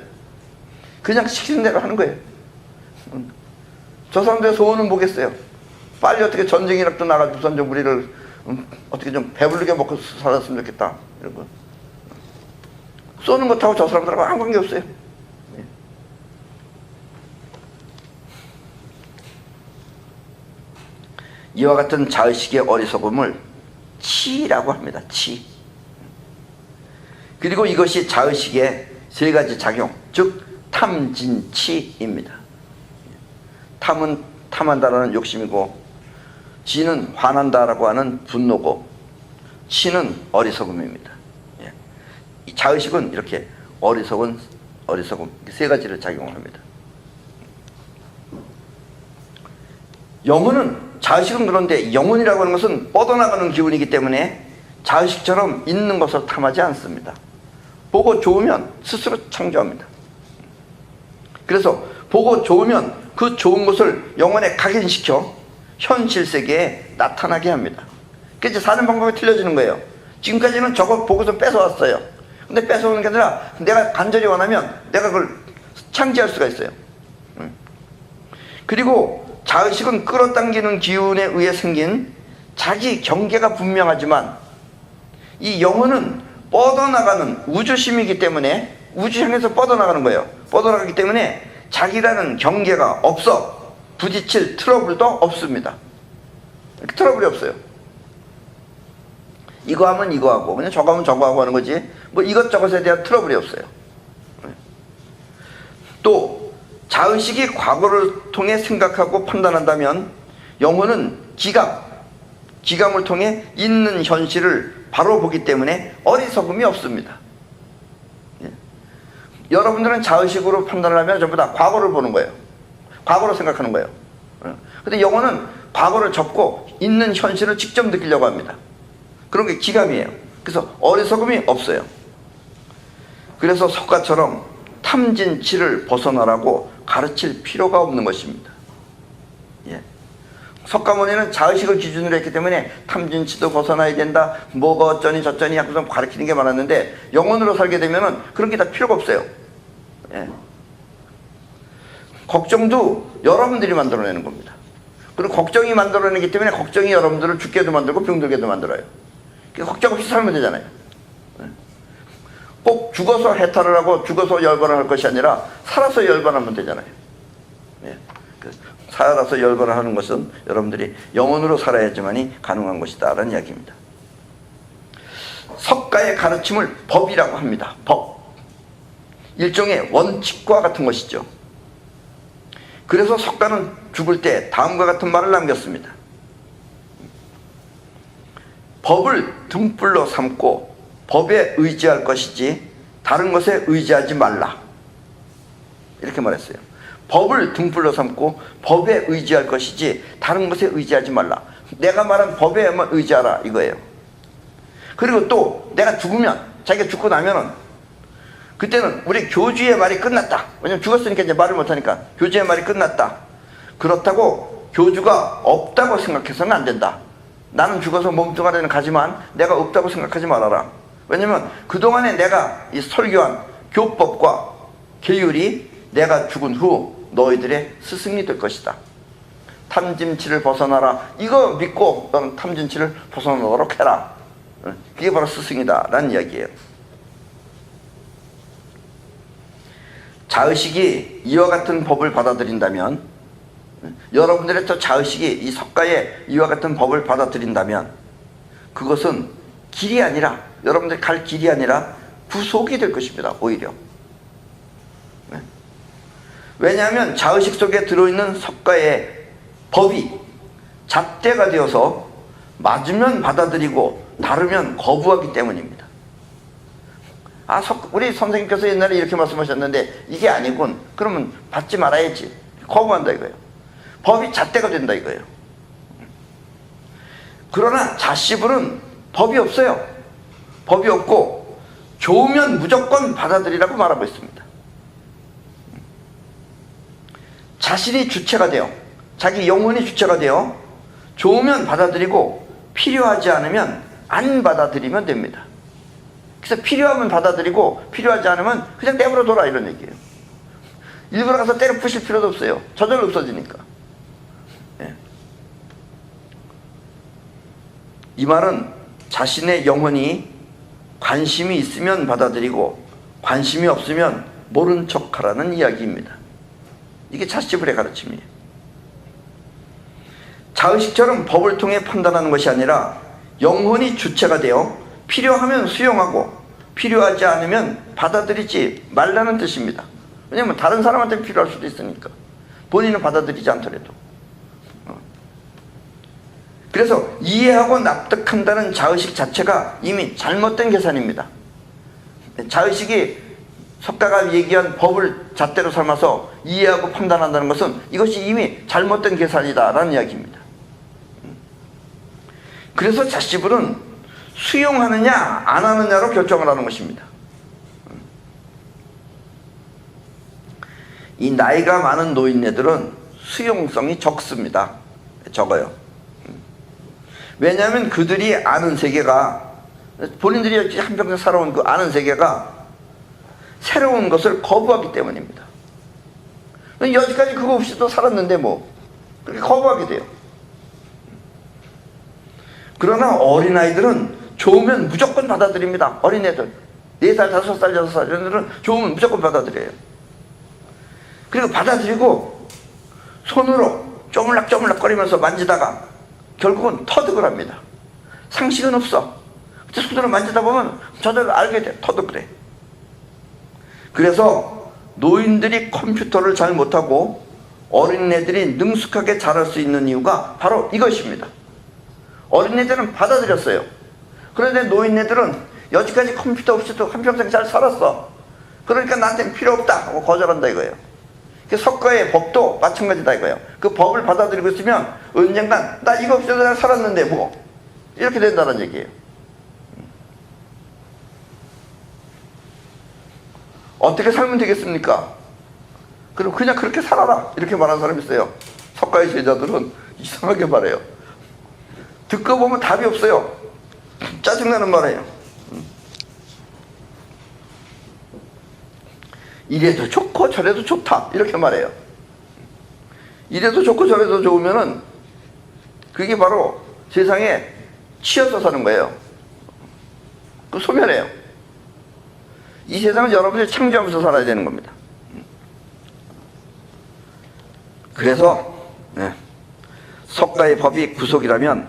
그냥 시키는 대로 하는 거예요. 저 사람들의 소원은 뭐겠어요? 빨리 어떻게 전쟁이라도 나가지고선 좀 우리를 어떻게 좀 배부르게 먹고 살았으면 좋겠다 이런 거. 쏘는 것하고 저 사람들하고 아무 관계 없어요. 이와 같은 자의식의 어리석음을 치라고 합니다. 치. 그리고 이것이 자의식의 세 가지 작용, 즉 탐진치입니다. 탐은 탐한다라는 욕심이고, 진은 화난다라고 하는 분노고, 치는 어리석음입니다. 이 자의식은 이렇게 어리석음 세 가지를 작용합니다. 영혼은 자의식은 그런데 영혼이라고 하는 것은 뻗어나가는 기운이기 때문에 자의식처럼 있는 것을 탐하지 않습니다. 보고 좋으면 스스로 창조합니다. 그래서 보고 좋으면 그 좋은 것을 영혼에 각인시켜 현실 세계에 나타나게 합니다. 그래서 사는 방법이 틀려지는 거예요. 지금까지는 저거 보고서 뺏어왔어요. 근데 뺏어오는 게 아니라 내가 간절히 원하면 내가 그걸 창제할 수가 있어요. 그리고 자의식은 끌어당기는 기운에 의해 생긴 자기 경계가 분명하지만 이 영혼은 뻗어나가는 우주심이기 때문에 우주 향해서 뻗어나가는 거예요. 뻗어나가기 때문에 자기라는 경계가 없어 부딪힐 트러블도 없습니다. 트러블이 없어요. 이거 하면 이거 하고 그냥 저거 하면 저거 하고 하는 거지 뭐 이것저것에 대한 트러블이 없어요. 또 자의식이 과거를 통해 생각하고 판단한다면 영혼은 기감을 통해 있는 현실을 바로 보기 때문에 어리석음이 없습니다. 여러분들은 자의식으로 판단을 하면 전부 다 과거를 보는 거예요. 과거로 생각하는 거예요. 근데 영혼은 과거를 접고 있는 현실을 직접 느끼려고 합니다. 그런 게 기감이에요. 그래서 어리석음이 없어요. 그래서 석가처럼 탐진치를 벗어나라고 가르칠 필요가 없는 것입니다. 석가모니는 자의식을 기준으로 했기 때문에 탐진치도 벗어나야 된다, 뭐가 어쩌니 저쩌니 하고서 가르치는 게 많았는데 영혼으로 살게 되면은 그런 게 다 필요가 없어요. 걱정도 여러분들이 만들어내는 겁니다. 그리고 걱정이 만들어내기 때문에 걱정이 여러분들을 죽게도 만들고 병들게도 만들어요. 걱정 없이 살면 되잖아요. 꼭 죽어서 해탈을 하고 죽어서 열반을 할 것이 아니라 살아서 열반하면 되잖아요. 살아서 열반을 하는 것은 여러분들이 영혼으로 살아야지만이 가능한 것이다 라는 이야기입니다. 석가의 가르침을 법이라고 합니다. 법. 일종의 원칙과 같은 것이죠. 그래서 석가는 죽을 때 다음과 같은 말을 남겼습니다. 법을 등불로 삼고 법에 의지할 것이지 다른 것에 의지하지 말라. 이렇게 말했어요. 법을 등불로 삼고 법에 의지할 것이지 다른 것에 의지하지 말라. 내가 말한 법에만 의지하라 이거예요. 그리고 또 내가 죽으면, 자기가 죽고 나면은 그때는 우리 교주의 말이 끝났다. 왜냐면 죽었으니까 이제 말을 못하니까 교주의 말이 끝났다. 그렇다고 교주가 없다고 생각해서는 안 된다. 나는 죽어서 몸뚱아리는 가지만 내가 없다고 생각하지 말아라. 왜냐면 그동안에 내가 이 설교한 교법과 계율이 내가 죽은 후 너희들의 스승이 될 것이다. 탐진치를 벗어나라. 이거 믿고 너는 탐진치를 벗어나도록 해라. 그게 바로 스승이다 라는 이야기예요. 자의식이 이와 같은 법을 받아들인다면, 여러분들의 저 자의식이 이 석가의 이와 같은 법을 받아들인다면 그것은 길이 아니라, 여러분들이 갈 길이 아니라 구속이 될 것입니다. 오히려 왜냐하면 자의식 속에 들어있는 석가의 법이 잣대가 되어서 맞으면 받아들이고 다르면 거부하기 때문입니다. 우리 선생님께서 옛날에 이렇게 말씀하셨는데 이게 아니군. 그러면 받지 말아야지. 거부한다 이거예요. 법이 잣대가 된다 이거예요. 그러나 자씨불은 법이 없어요. 법이 없고 좋으면 무조건 받아들이라고 말하고 있습니다. 자신이 주체가 돼요. 자기 영혼이 주체가 돼요. 좋으면 받아들이고 필요하지 않으면 안 받아들이면 됩니다. 그래서 필요하면 받아들이고 필요하지 않으면 그냥 내버려 둬라 이런 얘기예요. 일부러 가서 때려 부실 필요도 없어요. 저절로 없어지니까. 예. 이 말은 자신의 영혼이 관심이 있으면 받아들이고 관심이 없으면 모른 척하라는 이야기입니다. 이게 자씨불의 가르침이에요. 자의식처럼 법을 통해 판단하는 것이 아니라 영혼이 주체가 되어 필요하면 수용하고 필요하지 않으면 받아들이지 말라는 뜻입니다. 왜냐하면 다른 사람한테 필요할 수도 있으니까. 본인은 받아들이지 않더라도. 그래서 이해하고 납득한다는 자의식 자체가 이미 잘못된 계산입니다. 자의식이 석가가 얘기한 법을 잣대로 삼아서 이해하고 판단한다는 것은 이것이 이미 잘못된 계산이다라는 이야기입니다. 그래서 자씨불은 수용하느냐 안 하느냐로 결정을 하는 것입니다. 이 나이가 많은 노인네들은 수용성이 적습니다. 적어요. 왜냐하면 그들이 아는 세계가, 본인들이 한평생 살아온 그 아는 세계가 새로운 것을 거부하기 때문입니다. 여지까지 그거 없이도 살았는데 뭐 그렇게 거부하게 돼요. 그러나 어린아이들은 좋으면 무조건 받아들입니다. 어린애들 4살, 5살, 6살 이런 애들은 좋으면 무조건 받아들여요. 그리고 받아들이고 손으로 쪼물락쪼물락 거리면서 만지다가 결국은 터득을 합니다. 상식은 없어. 손으로 만지다 보면 저절로 알게 돼. 터득을 해. 그래서 노인들이 컴퓨터를 잘 못하고 어린애들이 능숙하게 잘할 수 있는 이유가 바로 이것입니다. 어린애들은 받아들였어요. 그런데 노인네들은 여지까지 컴퓨터 없이도 한평생 잘 살았어. 그러니까 나한테는 필요 없다 하고 거절한다 이거예요. 석가의 법도 마찬가지다 이거예요. 그 법을 받아들이고 있으면 언젠간 나 이거 없이도 잘 살았는데 뭐 이렇게 된다는 얘기예요. 어떻게 살면 되겠습니까? 그럼 그냥 그렇게 살아라 이렇게 말하는 사람이 있어요. 석가의 제자들은 이상하게 말해요. 듣고 보면 답이 없어요. 짜증나는 말이에요. 이래도 좋고 저래도 좋다 이렇게 말해요. 이래도 좋고 저래도 좋으면은 그게 바로 세상에 치여서 사는 거예요. 그 소멸해요. 이 세상은 여러분이 창조하면서 살아야 되는 겁니다. 그래서 석가의 법이 구속이라면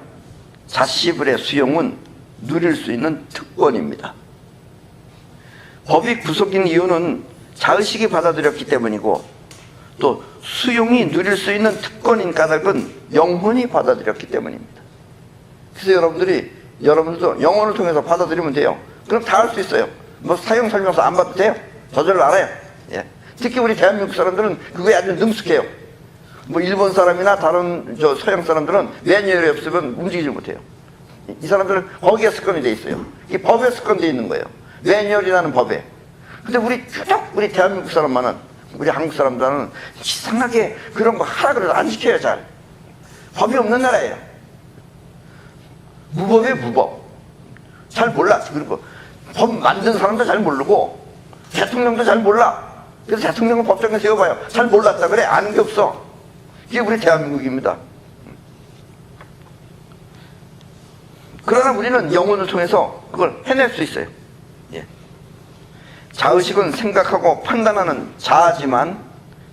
자씨불의 수용은 누릴 수 있는 특권입니다. 법이 구속인 이유는 자의식이 받아들였기 때문이고 또 수용이 누릴 수 있는 특권인 까닭은 영혼이 받아들였기 때문입니다. 그래서 여러분들도 영혼을 통해서 받아들이면 돼요. 그럼 다 할 수 있어요. 뭐 사용 설명서 안 봐도 돼요. 저절로 알아요. 예. 특히 우리 대한민국 사람들은 그거에 아주 능숙해요. 뭐 일본 사람이나 다른 서양 사람들은 매뉴얼이 없으면 움직이지 못해요. 이 사람들은 거기에 습관이 돼 있어요. 이게 법에 습관돼 있는 거예요. 매뉴얼이라는 법에. 근데 우리 대한민국 사람만은, 우리 한국 사람들은 이상하게 그런 거 하라 그래도 안 지켜요. 잘. 법이 없는 나라예요. 무법이에요. 무법. 잘 몰라. 그리고 법 만든 사람도 잘 모르고 대통령도 잘 몰라. 그래서 대통령은 법정에 세워봐요. 잘 몰랐다 그래. 아는 게 없어. 이게 우리 대한민국입니다. 그러나 우리는 영혼을 통해서 그걸 해낼 수 있어요. 예. 자의식은 생각하고 판단하는 자아지만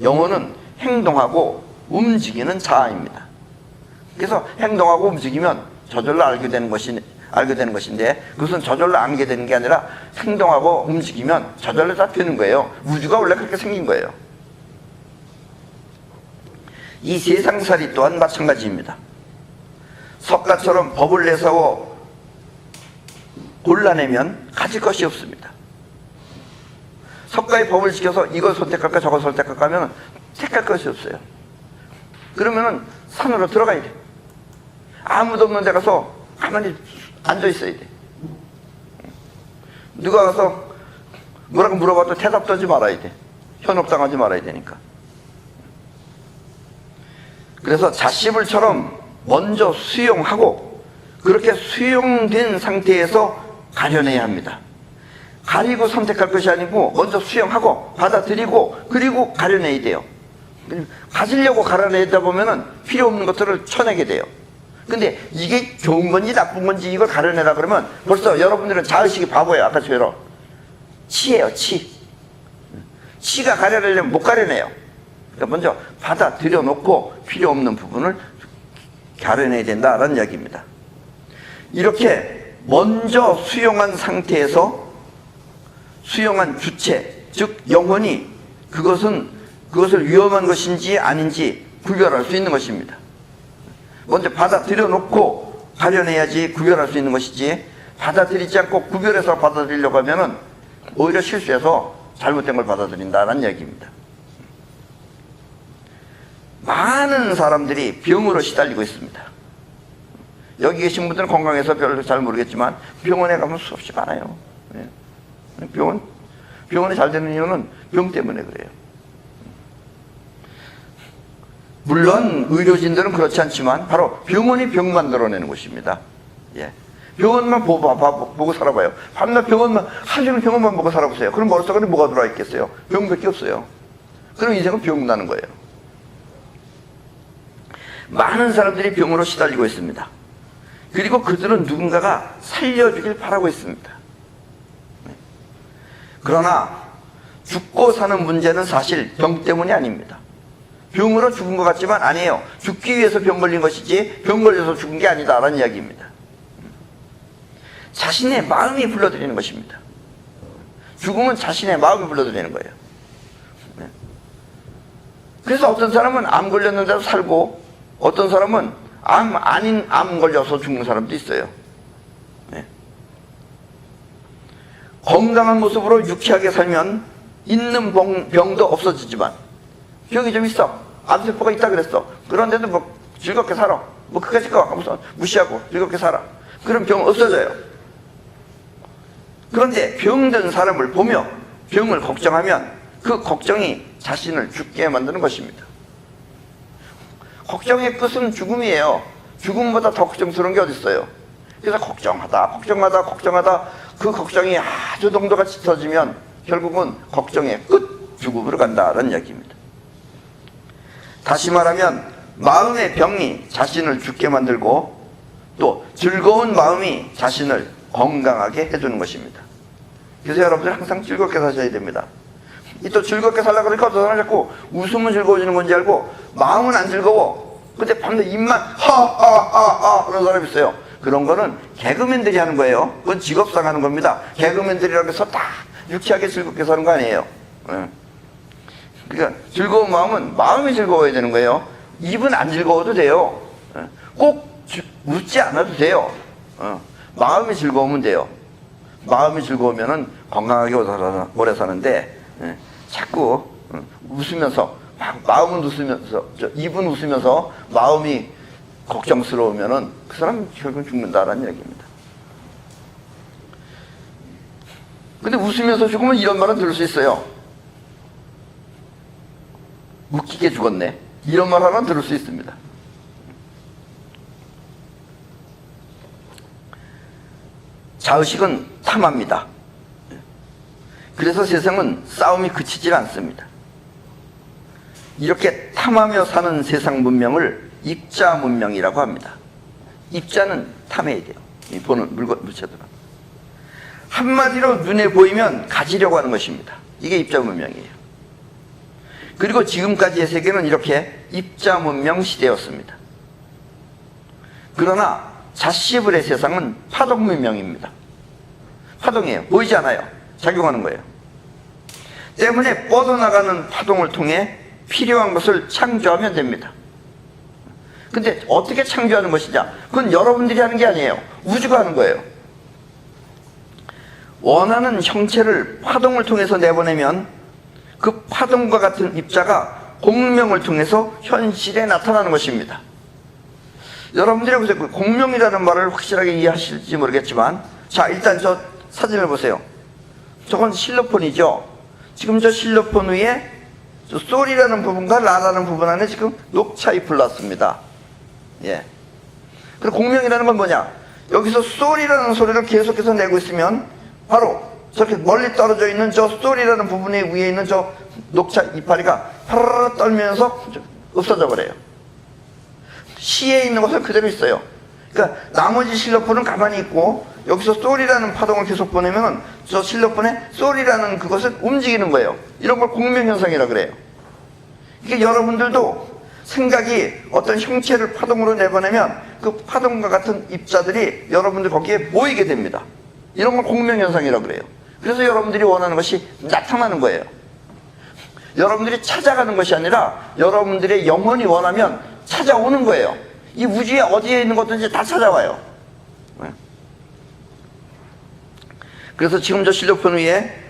영혼은 행동하고 움직이는 자아입니다. 그래서 행동하고 움직이면 저절로 알게 되는 것인데 그것은 저절로 알게 되는 게 아니라 행동하고 움직이면 저절로 다 되는 거예요. 우주가 원래 그렇게 생긴 거예요. 이 세상살이 또한 마찬가지입니다. 석가처럼 법을 내세워 골라내면 가질 것이 없습니다. 석가의 법을 지켜서 이걸 선택할까 저걸 선택할까 하면 택할 것이 없어요. 그러면은 산으로 들어가야 돼. 아무도 없는 데 가서 가만히 앉아 있어야 돼. 누가 가서 뭐라고 물어봐도 대답도 하지 말아야 돼. 현혹당하지 말아야 되니까. 그래서 자씨불처럼 먼저 수용하고 그렇게 수용된 상태에서 가려내야 합니다. 가리고 선택할 것이 아니고 먼저 수용하고 받아들이고 그리고 가려내야 돼요. 가지려고 가려내다 보면은 필요 없는 것들을 쳐내게 돼요. 근데 이게 좋은 건지 나쁜 건지 이걸 가려내라 그러면 벌써 여러분들은 자의식이 바보예요. 아까처럼 치예요. 치가 가려내려면 못 가려내요. 그러니까 먼저 받아들여 놓고 필요 없는 부분을 가려내야 된다라는 이야기입니다. 이렇게 먼저 수용한 상태에서 수용한 주체, 즉 영혼이 그것을 위험한 것인지 아닌지 구별할 수 있는 것입니다. 먼저 받아들여 놓고 가려내야지 구별할 수 있는 것이지, 받아들이지 않고 구별해서 받아들이려고 하면은 오히려 실수해서 잘못된 걸 받아들인다는 이야기입니다. 많은 사람들이 병으로 시달리고 있습니다. 여기 계신 분들은 건강해서 별로 잘 모르겠지만 병원에 가면 수없이 많아요. 병원이 잘 되는 이유는 병 때문에 그래요. 물론 의료진들은 그렇지 않지만 바로 병원이 병 만들어내는 곳입니다. 예. 병원만 보고 살아봐요. 밤낮 병원만, 하루 종일 병원만 보고 살아보세요. 그럼 머릿속에 뭐가 들어와 있겠어요? 병밖에 없어요. 그럼 인생은 병 나는 거예요. 많은 사람들이 병으로 시달리고 있습니다. 그리고 그들은 누군가가 살려주길 바라고 있습니다. 그러나 죽고 사는 문제는 사실 병 때문이 아닙니다. 병으로 죽은 것 같지만 아니에요. 죽기 위해서 병 걸린 것이지 병 걸려서 죽은 게 아니다라는 이야기입니다. 자신의 마음이 불러들이는 것입니다. 죽음은 자신의 마음이 불러들이는 거예요. 그래서 어떤 사람은 암 걸렸는데도 살고 어떤 사람은 암 아닌 암 걸려서 죽는 사람도 있어요. 건강한 모습으로 유쾌하게 살면 있는 병도 없어지지만 병이 좀 있어. 암세포가 있다 그랬어. 그런데도 뭐 즐겁게 살아. 뭐 그까짓 거 무슨 무시하고 즐겁게 살아. 그럼 병 없어져요. 그런데 병든 사람을 보며 병을 걱정하면 그 걱정이 자신을 죽게 만드는 것입니다. 걱정의 끝은 죽음이에요. 죽음보다 더 걱정스러운 게 어디 있어요. 그래서 걱정하다 그 걱정이 아주 농도가 짙어지면 결국은 걱정의 끝 죽음으로 간다는 이야기입니다. 다시 말하면 마음의 병이 자신을 죽게 만들고 또 즐거운 마음이 자신을 건강하게 해주는 것입니다. 그래서 여러분들 항상 즐겁게 사셔야 됩니다. 이 또 즐겁게 살려고 그러니까 어떤 사람은 자꾸 웃으면 즐거워지는 건지 알고 마음은 안 즐거워. 근데 밤새 입만 하하하하 그런 사람이 있어요. 그런 거는 개그맨들이 하는 거예요. 그건 직업상 하는 겁니다. 개그맨들이라고 해서 다 유쾌하게 즐겁게 사는 거 아니에요. 그러니까 즐거운 마음은 마음이 즐거워야 되는 거예요. 입은 안 즐거워도 돼요. 꼭 웃지 않아도 돼요. 마음이 즐거우면 돼요. 마음이 즐거우면은 건강하게 오래 사는데 자꾸 웃으면서 마음은 웃으면서 입은 웃으면서 마음이 걱정스러우면은 그 사람은 결국은 죽는다라는 이야기입니다. 근데 웃으면서 죽으면 이런 말은 들을 수 있어요. 웃기게 죽었네. 이런 말 하나 들을 수 있습니다. 자의식은 탐합니다. 그래서 세상은 싸움이 그치질 않습니다. 이렇게 탐하며 사는 세상 문명을 입자 문명이라고 합니다. 입자는 탐해야 돼요. 이 보는 물체들은. 한마디로 눈에 보이면 가지려고 하는 것입니다. 이게 입자 문명이에요. 그리고 지금까지의 세계는 이렇게 입자 문명 시대였습니다. 그러나 자씨불의 세상은 파동 문명입니다. 파동이에요. 보이지 않아요. 작용하는 거예요. 때문에 뻗어나가는 파동을 통해 필요한 것을 창조하면 됩니다. 근데 어떻게 창조하는 것이냐? 그건 여러분들이 하는 게 아니에요. 우주가 하는 거예요. 원하는 형체를 파동을 통해서 내보내면 그 파동과 같은 입자가 공명을 통해서 현실에 나타나는 것입니다. 여러분들이 보세요. 그 공명이라는 말을 확실하게 이해하실지 모르겠지만, 자, 일단 저 사진을 보세요. 저건 실로폰이죠. 지금 저 실로폰 위에 저 솔이라는 부분과 라라는 부분 안에 지금 녹차잎을 놨습니다. 예. 그리고 공명이라는 건 뭐냐? 여기서 솔이라는 소리를 계속해서 내고 있으면 바로 저렇게 멀리 떨어져 있는 저 솔이라는 부분에 위에 있는 저 녹차 이파리가 파라라 떨면서 없어져 버려요. 시에 있는 것은 그대로 있어요. 그러니까 나머지 실로폰은 가만히 있고 여기서 솔이라는 파동을 계속 보내면 저 실로폰에 솔이라는 그것을 움직이는 거예요. 이런 걸 공명현상이라고 그래요. 그러니까 여러분들도 생각이 어떤 형체를 파동으로 내보내면 그 파동과 같은 입자들이 여러분들 거기에 모이게 됩니다. 이런 걸 공명현상이라고 그래요. 그래서 여러분들이 원하는 것이 나타나는 거예요. 여러분들이 찾아가는 것이 아니라 여러분들의 영혼이 원하면 찾아오는 거예요. 이 우주에 어디에 있는 것든지 다 찾아와요. 그래서 지금 저 실로폰 위에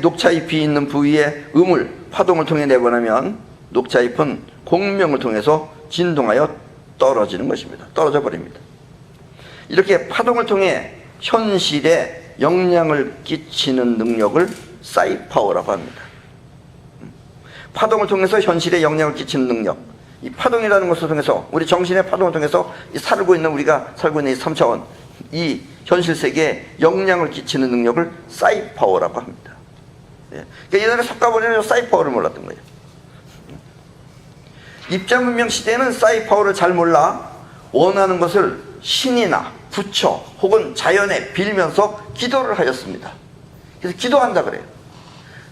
녹차잎이 있는 부위에 음을 파동을 통해 내보내면 녹차잎은 공명을 통해서 진동하여 떨어지는 것입니다. 떨어져 버립니다. 이렇게 파동을 통해 현실에 영향을 끼치는 능력을 사이파워라고 합니다. 파동을 통해서 현실에 영향을 끼치는 능력. 이 파동이라는 것을 통해서 우리 정신의 파동을 통해서 우리가 살고 있는 이 3차원 이 현실 세계에 영향을 끼치는 능력을 사이파워라고 합니다. 예. 그러니까 예전에 석가모니는 사이파워를 몰랐던 거예요. 입자문명 시대에는 사이파워를 잘 몰라 원하는 것을 신이나 부처 혹은 자연에 빌면서 기도를 하였습니다. 그래서 기도한다 그래요.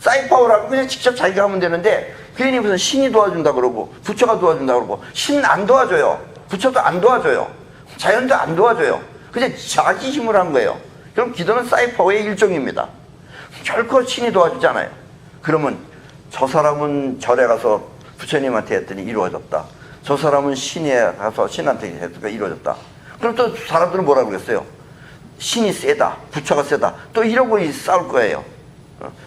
사이파워라고 그냥 직접 자기가 하면 되는데 괜히 무슨 신이 도와준다 그러고 부처가 도와준다 그러고 신 안 도와줘요. 부처도 안 도와줘요. 자연도 안 도와줘요. 그냥 자기 힘으로 한 거예요. 그럼 기도는 사이파워의 일종입니다. 결코 신이 도와주지 않아요. 그러면 저 사람은 절에 가서 부처님한테 했더니 이루어졌다. 저 사람은 신에 가서 신한테 했으니까 이루어졌다. 그럼 또 사람들은 뭐라 그러겠어요? 신이 세다. 부처가 세다. 또 이러고 싸울 거예요.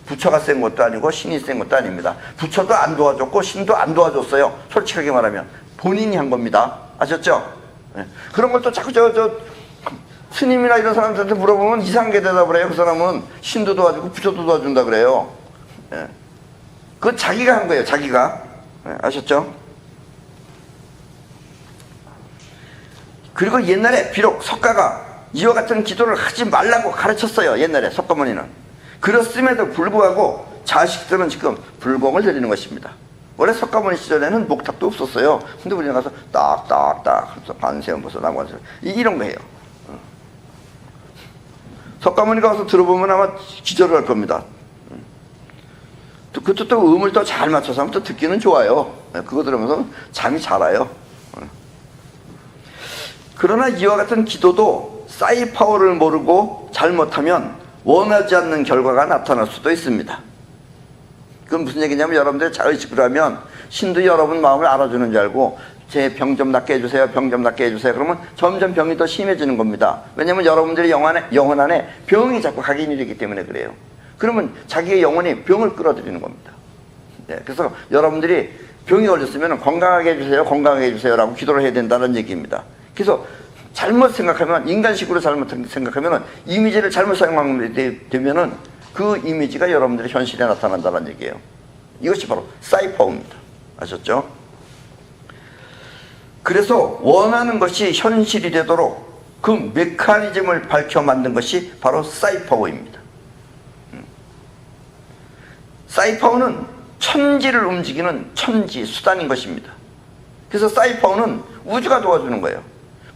부처가 센 것도 아니고 신이 센 것도 아닙니다. 부처도 안 도와줬고 신도 안 도와줬어요. 솔직하게 말하면 본인이 한 겁니다. 아셨죠? 네. 그런 걸 또 자꾸 스님이나 이런 사람들한테 물어보면 이상하게 대답을 해요. 그 사람은 신도 도와주고 부처도 도와준다 그래요. 네. 그건 자기가 한 거예요. 자기가. 네. 아셨죠? 그리고 옛날에 비록 석가가 이와 같은 기도를 하지 말라고 가르쳤어요. 옛날에 석가모니는. 그렇음에도 불구하고 자식들은 지금 불공을 드리는 것입니다. 원래 석가모니 시절에는 목탁도 없었어요. 근데 우리는 가서 딱딱딱 하면서 관세음 벗어 나관세음 이런 거예요. 석가모니가 와서 들어보면 아마 기절을 할 겁니다. 그것도 또 음을 더 잘 맞춰서 하면 또 듣기는 좋아요. 그거 들으면서 잠이 잘 와요. 그러나 이와 같은 기도도 사이파워를 모르고 잘못하면 원하지 않는 결과가 나타날 수도 있습니다. 그건 무슨 얘기냐면 여러분들이 자의식으로 하면 신도 여러분 마음을 알아주는 줄 알고 제 병 좀 낫게 해주세요. 병 좀 낫게 해주세요. 그러면 점점 병이 더 심해지는 겁니다. 왜냐하면 여러분들의 영혼 안에 병이 자꾸 각인이 되기 때문에 그래요. 그러면 자기의 영혼이 병을 끌어들이는 겁니다. 네, 그래서 여러분들이 병이 걸렸으면 건강하게 해주세요. 건강하게 해주세요. 라고 기도를 해야 된다는 얘기입니다. 그래서 잘못 생각하면 인간식으로 잘못 생각하면 이미지를 잘못 사용하게 되면은 그 이미지가 여러분들의 현실에 나타난다는 얘기예요. 이것이 바로 사이파워입니다. 아셨죠? 그래서 원하는 것이 현실이 되도록 그 메커니즘을 밝혀 만든 것이 바로 사이파워입니다. 사이파워는 천지를 움직이는 천지 수단인 것입니다. 그래서 사이파워는 우주가 도와주는 거예요.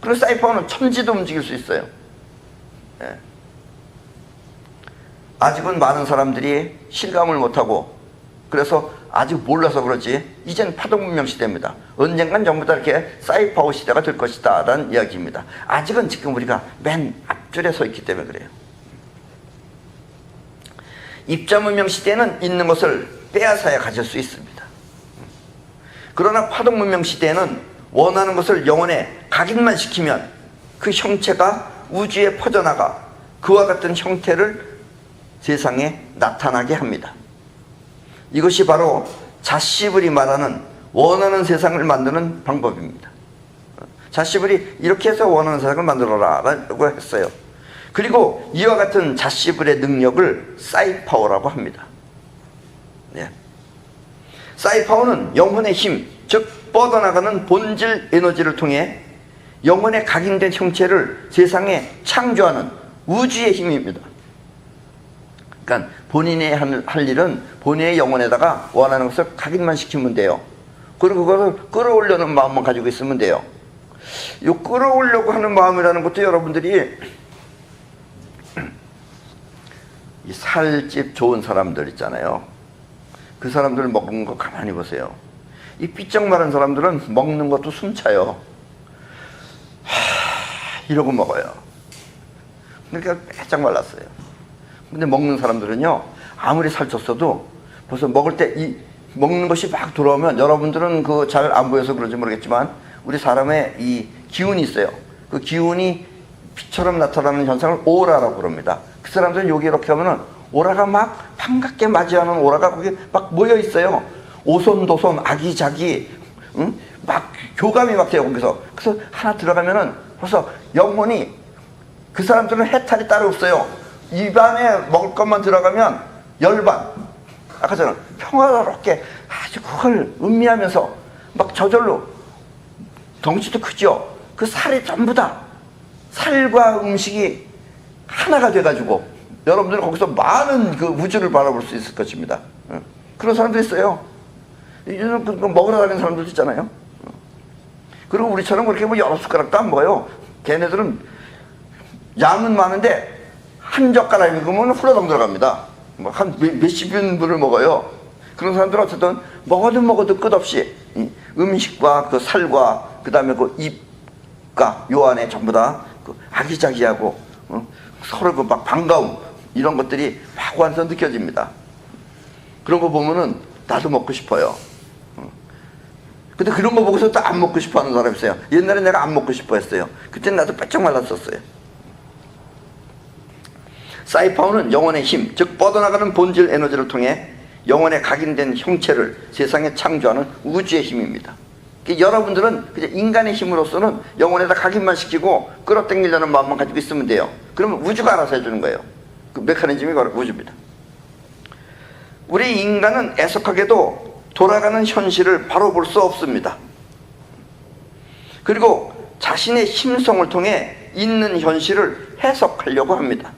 그리고 사이파워는 천지도 움직일 수 있어요. 예. 아직은 많은 사람들이 실감을 못하고 그래서 아직 몰라서 그렇지 이젠 파동문명 시대입니다. 언젠간 전부 다 이렇게 사이파워 시대가 될 것이다 라는 이야기입니다. 아직은 지금 우리가 맨 앞줄에 서 있기 때문에 그래요. 입자문명 시대에는 있는 것을 빼앗아야 가질 수 있습니다. 그러나 파동문명 시대에는 원하는 것을 영혼에 각인만 시키면 그 형체가 우주에 퍼져나가 그와 같은 형태를 세상에 나타나게 합니다. 이것이 바로 자시블이 말하는 원하는 세상을 만드는 방법입니다. 자시블이 이렇게 해서 원하는 세상을 만들어라 라고 했어요. 그리고 이와 같은 자시블의 능력을 사이파워라고 합니다. 네. 사이파워는 영혼의 힘, 즉 뻗어나가는 본질 에너지를 통해 영혼의 각인된 형체를 세상에 창조하는 우주의 힘입니다. 그러니까 본인이 할 일은 본인의 영혼에다가 원하는 것을 각인만 시키면 돼요. 그리고 그것을 끌어올려는 마음만 가지고 있으면 돼요. 이 끌어오려고 하는 마음이라는 것도 여러분들이 이 살집 좋은 사람들 있잖아요. 그 사람들 먹는 거 가만히 보세요. 이 삐쩍 마른 사람들은 먹는 것도 숨차요. 이러고 먹어요. 그러니까 바짝 말랐어요. 근데 먹는 사람들은요, 아무리 살쪘어도 벌써 먹을 때 이 먹는 것이 막 들어오면, 여러분들은 그 잘 안 보여서 그런지 모르겠지만 우리 사람의 이 기운이 있어요. 그 기운이 빛처럼 나타나는 현상을 오라라고 그럽니다. 그 사람들은 여기 이렇게 하면은 오라가 막 반갑게 맞이하는 오라가 거기 막 모여 있어요. 오손도손 아기자기, 응? 막 교감이 막 돼요 거기서. 그래서 하나 들어가면은 벌써 영혼이, 그 사람들은 해탈이 따로 없어요. 입안에 먹을 것만 들어가면 열반, 아까처럼 평화롭게 아주 그걸 음미하면서 막 저절로, 덩치도 크죠. 그 살이 전부 다 살과 음식이 하나가 돼가지고 여러분들은 거기서 많은 그 우주를 바라볼 수 있을 것입니다. 그런 사람도 있어요. 먹으러 다니는 사람도 있잖아요. 그리고 우리처럼 그렇게 뭐 여러 숟가락도 안 먹어요. 걔네들은 양은 많은데 한 젓가락 먹으면 후라덩 들어갑니다. 뭐 한 몇십 인분을 먹어요. 그런 사람들은 어쨌든 먹어도 끝없이 음식과 그 살과 그 다음에 그 입과 요 안에 전부 다 그 아기자기하고 서로 그 막 반가움, 이런 것들이 막 완전 느껴집니다. 그런 거 보면은 나도 먹고 싶어요. 근데 그런 거 보고서 또 안 먹고 싶어 하는 사람이 있어요. 옛날에 내가 안 먹고 싶어 했어요. 그때는 나도 빼쩍 말랐었어요. 사이파워는 영혼의 힘, 즉 뻗어나가는 본질 에너지를 통해 영혼의 각인된 형체를 세상에 창조하는 우주의 힘입니다. 여러분들은 그냥 인간의 힘으로서는 영혼에다 각인만 시키고 끌어당기려는 마음만 가지고 있으면 돼요. 그러면 우주가 알아서 해주는 거예요. 그 메커니즘이 바로 우주입니다. 우리 인간은 애석하게도 돌아가는 현실을 바로 볼 수 없습니다. 그리고 자신의 심성을 통해 있는 현실을 해석하려고 합니다.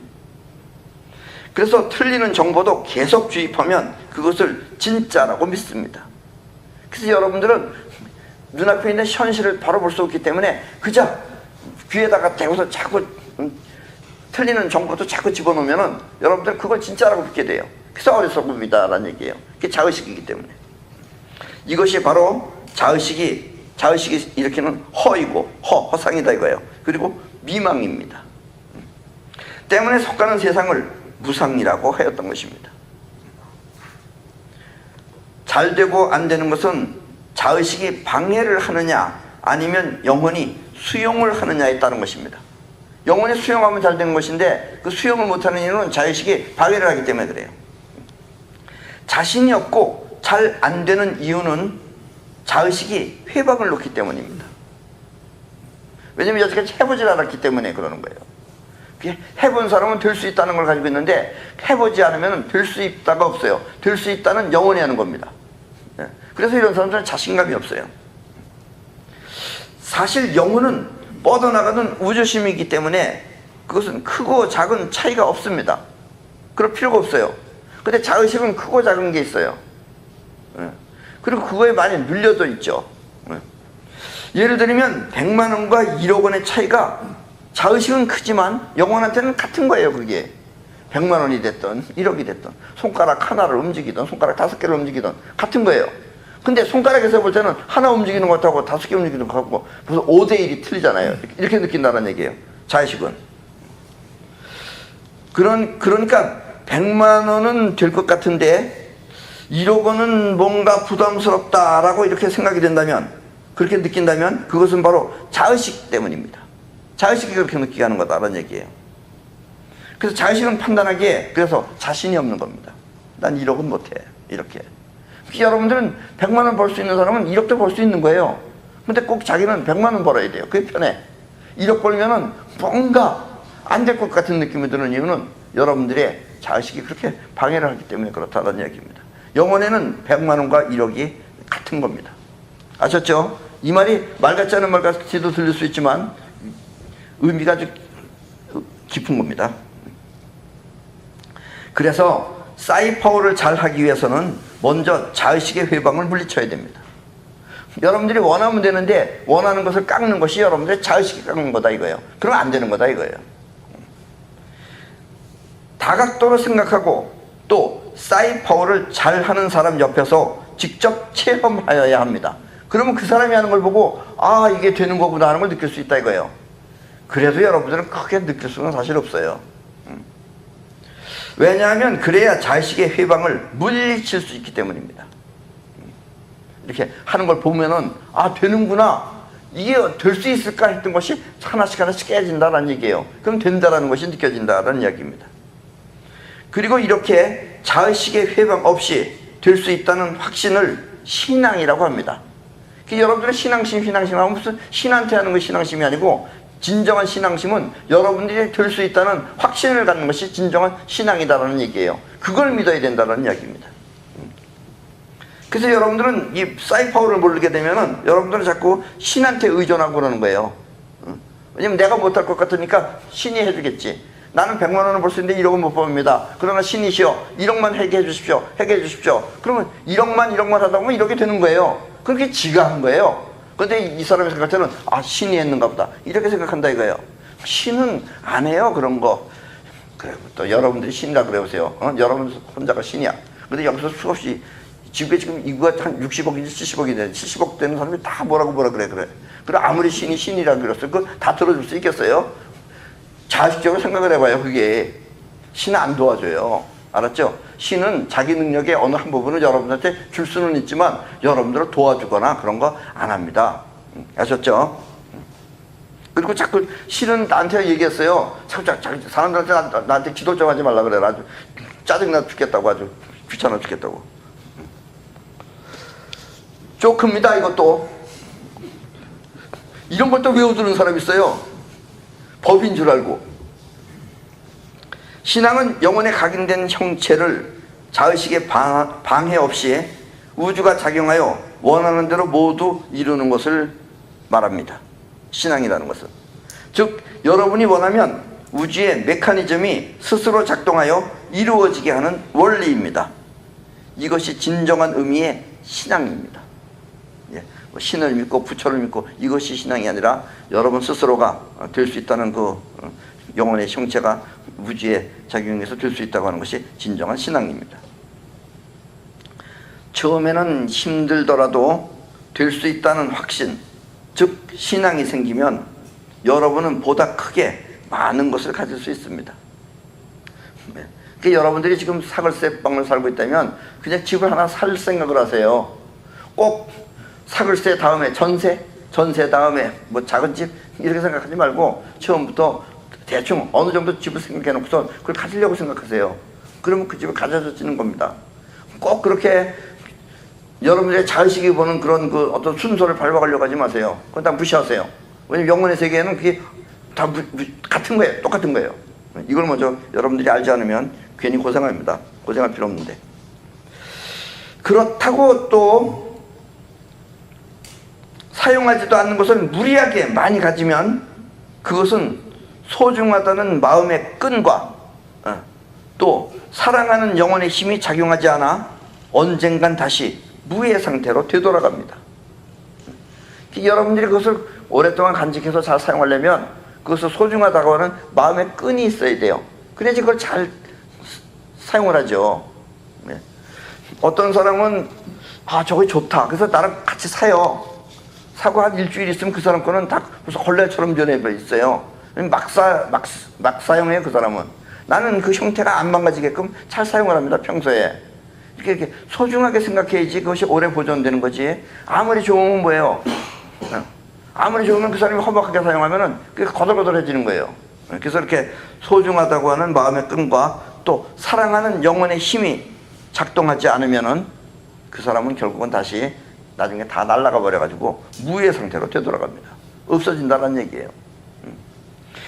그래서 틀리는 정보도 계속 주입하면 그것을 진짜라고 믿습니다. 그래서 여러분들은 눈앞에 있는 현실을 바로 볼 수 없기 때문에 그저 귀에다가 대고서 자꾸 틀리는 정보도 자꾸 집어넣으면은 여러분들은 그걸 진짜라고 믿게 돼요. 그래서 어리석음이다라는 얘기예요. 그게 자의식이기 때문에. 이것이 바로 자의식이 일으키는 허이고 허상이다 이거예요. 그리고 미망입니다. 때문에 속가는 세상을 무상이라고 하였던 것입니다. 잘 되고 안 되는 것은 자의식이 방해를 하느냐 아니면 영혼이 수용을 하느냐에 따른 것입니다. 영혼이 수용하면 잘 되는 것인데 그 수용을 못하는 이유는 자의식이 방해를 하기 때문에 그래요. 자신이 없고 잘 안 되는 이유는 자의식이 회방을 놓기 때문입니다. 왜냐하면 여태까지 해보질 않았기 때문에 그러는 거예요. 해본 사람은 될 수 있다는 걸 가지고 있는데 해보지 않으면 될 수 있다가 없어요. 될 수 있다는 영혼이 하는 겁니다. 그래서 이런 사람들은 자신감이 없어요. 사실 영혼은 뻗어나가는 우주심이기 때문에 그것은 크고 작은 차이가 없습니다. 그럴 필요가 없어요. 근데 자의식은 크고 작은 게 있어요. 그리고 그거에 많이 눌려져 있죠. 예를 들면 100만 원과 1억 원의 차이가 자의식은 크지만 영혼한테는 같은 거예요. 그게 100만 원이 됐든 1억이 됐든 손가락 하나를 움직이든 손가락 5개를 움직이든 같은 거예요. 근데 손가락에서 볼 때는 하나 움직이는 것 같고 5개 움직이는 것 같고 벌써 5대1이 틀리잖아요. 이렇게 느낀다는 얘기예요. 자의식은. 그러니까 100만 원은 될 것 같은데 1억 원은 뭔가 부담스럽다라고 이렇게 생각이 된다면 그렇게 느낀다면 그것은 바로 자의식 때문입니다. 자의식이 그렇게 느끼게 하는 거다라는 얘기예요. 그래서 자의식은 판단하기에 그래서 자신이 없는 겁니다. 난 1억은 못해. 이렇게. 여러분들은 100만 원 벌 수 있는 사람은 1억도 벌 수 있는 거예요. 근데 꼭 자기는 100만 원 벌어야 돼요. 그게 편해. 1억 벌면은 뭔가 안 될 것 같은 느낌이 드는 이유는 여러분들의 자의식이 그렇게 방해를 하기 때문에 그렇다는 이야기입니다. 영혼에는 100만 원과 1억이 같은 겁니다. 아셨죠? 이 말이 말 같지 않은 말 같이도 들릴 수 있지만 의미가 아주 깊은 겁니다. 그래서 사이파워를 잘 하기 위해서는 먼저 자의식의 회방을 물리쳐야 됩니다. 여러분들이 원하면 되는데 원하는 것을 깎는 것이 여러분들의 자의식이 깎는 거다 이거예요. 그러면 안 되는 거다 이거예요. 다각도로 생각하고 또 사이파워를 잘하는 사람 옆에서 직접 체험하여야 합니다. 그러면 그 사람이 하는 걸 보고 아 이게 되는 거구나 하는 걸 느낄 수 있다 이거예요. 그래도 여러분들은 크게 느낄 수는 사실 없어요. 왜냐하면 그래야 자의식의 회방을 물리칠 수 있기 때문입니다. 이렇게 하는 걸 보면은 아 되는구나, 이게 될 수 있을까 했던 것이 하나씩 하나씩 깨진다는 얘기예요. 그럼 된다라는 것이 느껴진다라는 이야기입니다. 그리고 이렇게 자의식의 회방 없이 될 수 있다는 확신을 신앙이라고 합니다. 여러분들의 신앙심 하면 무슨 신한테 하는 것이 신앙심이 아니고 진정한 신앙심은 여러분들이 될 수 있다는 확신을 갖는 것이 진정한 신앙이다라는 얘기예요. 그걸 믿어야 된다는 이야기입니다. 그래서 여러분들은 이 사이파워를 모르게 되면은 여러분들은 자꾸 신한테 의존하고 그러는 거예요. 왜냐면 내가 못할 것 같으니까 신이 해주겠지. 나는 100만 원을 벌 수 있는데 1억은 못 법니다. 그러나 신이시여 1억만 해결해 주십시오. 해결해 주십시오. 그러면 1억만 하다 보면 이렇게 되는 거예요. 그렇게 지가 한 거예요. 근데 이 사람이 생각할 때는 아 신이 했는가 보다 이렇게 생각한다 이거예요. 신은 안 해요 그런 거. 그래 또 여러분들이 신이라 그래 보세요. 여러분 혼자가 신이야. 근데 여기서 수없이 집에 지금 이거가 한 60억인지 70억이 돼. 70억 되는 사람이 다 뭐라 그래. 그래 아무리 신이 신이라 그랬어요. 그거 다 들어줄 수 있겠어요? 자의식적으로 생각을 해봐요. 그게 신은 안 도와줘요. 알았죠? 신은 자기 능력의 어느 한 부분을 여러분한테 줄 수는 있지만 여러분들을 도와주거나 그런 거 안 합니다. 아셨죠? 그리고 자꾸 신은 나한테 얘기했어요. 자꾸 사람들한테 나한테 기도 좀 하지 말라 그래. 아주 짜증나 죽겠다고, 아주 귀찮아 죽겠다고. 쪼크입니다 이것도. 이런 걸 또 외워두는 사람이 있어요. 법인 줄 알고. 신앙은 영혼에 각인된 형체를 자의식의 방해 없이 우주가 작용하여 원하는 대로 모두 이루는 것을 말합니다. 신앙이라는 것은. 즉 여러분이 원하면 우주의 메커니즘이 스스로 작동하여 이루어지게 하는 원리입니다. 이것이 진정한 의미의 신앙입니다. 신을 믿고 부처를 믿고 이것이 신앙이 아니라 여러분 스스로가 될 수 있다는 그 영혼의 형체가 우주에 작용해서 될 수 있다고 하는 것이 진정한 신앙입니다. 처음에는 힘들더라도 될 수 있다는 확신, 즉 신앙이 생기면 여러분은 보다 크게 많은 것을 가질 수 있습니다. 그러니까 여러분들이 지금 사글세 방을 살고 있다면 그냥 집을 하나 살 생각을 하세요. 꼭 사글세 다음에 전세 다음에 뭐 작은 집 이렇게 생각하지 말고 처음부터 대충 어느 정도 집을 생각해 놓고서 그걸 가지려고 생각하세요. 그러면 그 집을 가져지는 겁니다. 꼭 그렇게 여러분들의 자의식이 보는 그런 그 어떤 순서를 밟아가려고 하지 마세요. 그건 다 무시하세요. 왜냐면 영혼의 세계에는 그게 다 같은 거예요. 똑같은 거예요. 이걸 먼저 여러분들이 알지 않으면 괜히 고생합니다. 고생할 필요 없는데. 그렇다고 또 사용하지도 않는 것을 무리하게 많이 가지면 그것은 소중하다는 마음의 끈과 또 사랑하는 영혼의 힘이 작용하지 않아 언젠간 다시 무의 상태로 되돌아갑니다. 여러분들이 그것을 오랫동안 간직해서 잘 사용하려면 그것을 소중하다고 하는 마음의 끈이 있어야 돼요. 그래야지 그걸 잘 사용을 하죠. 어떤 사람은 아 저거 좋다 그래서 나랑 같이 사요. 사고 한 일주일 있으면 그 사람 거는 다 무슨 걸레처럼 변해버 있어요. 막 사용해요 그 사람은. 나는 그 형태가 안 망가지게끔 잘 사용을 합니다 평소에. 이렇게 소중하게 생각해야지 그것이 오래 보존되는 거지. 아무리 좋으면 뭐예요? 아무리 좋으면 그 사람이 험악하게 사용하면은 그게 거들거들해지는 거예요. 그래서 이렇게 소중하다고 하는 마음의 끈과 또 사랑하는 영혼의 힘이 작동하지 않으면은 그 사람은 결국은 다시 나중에 다 날아가 버려가지고 무의 상태로 되돌아갑니다. 없어진다는 얘기예요.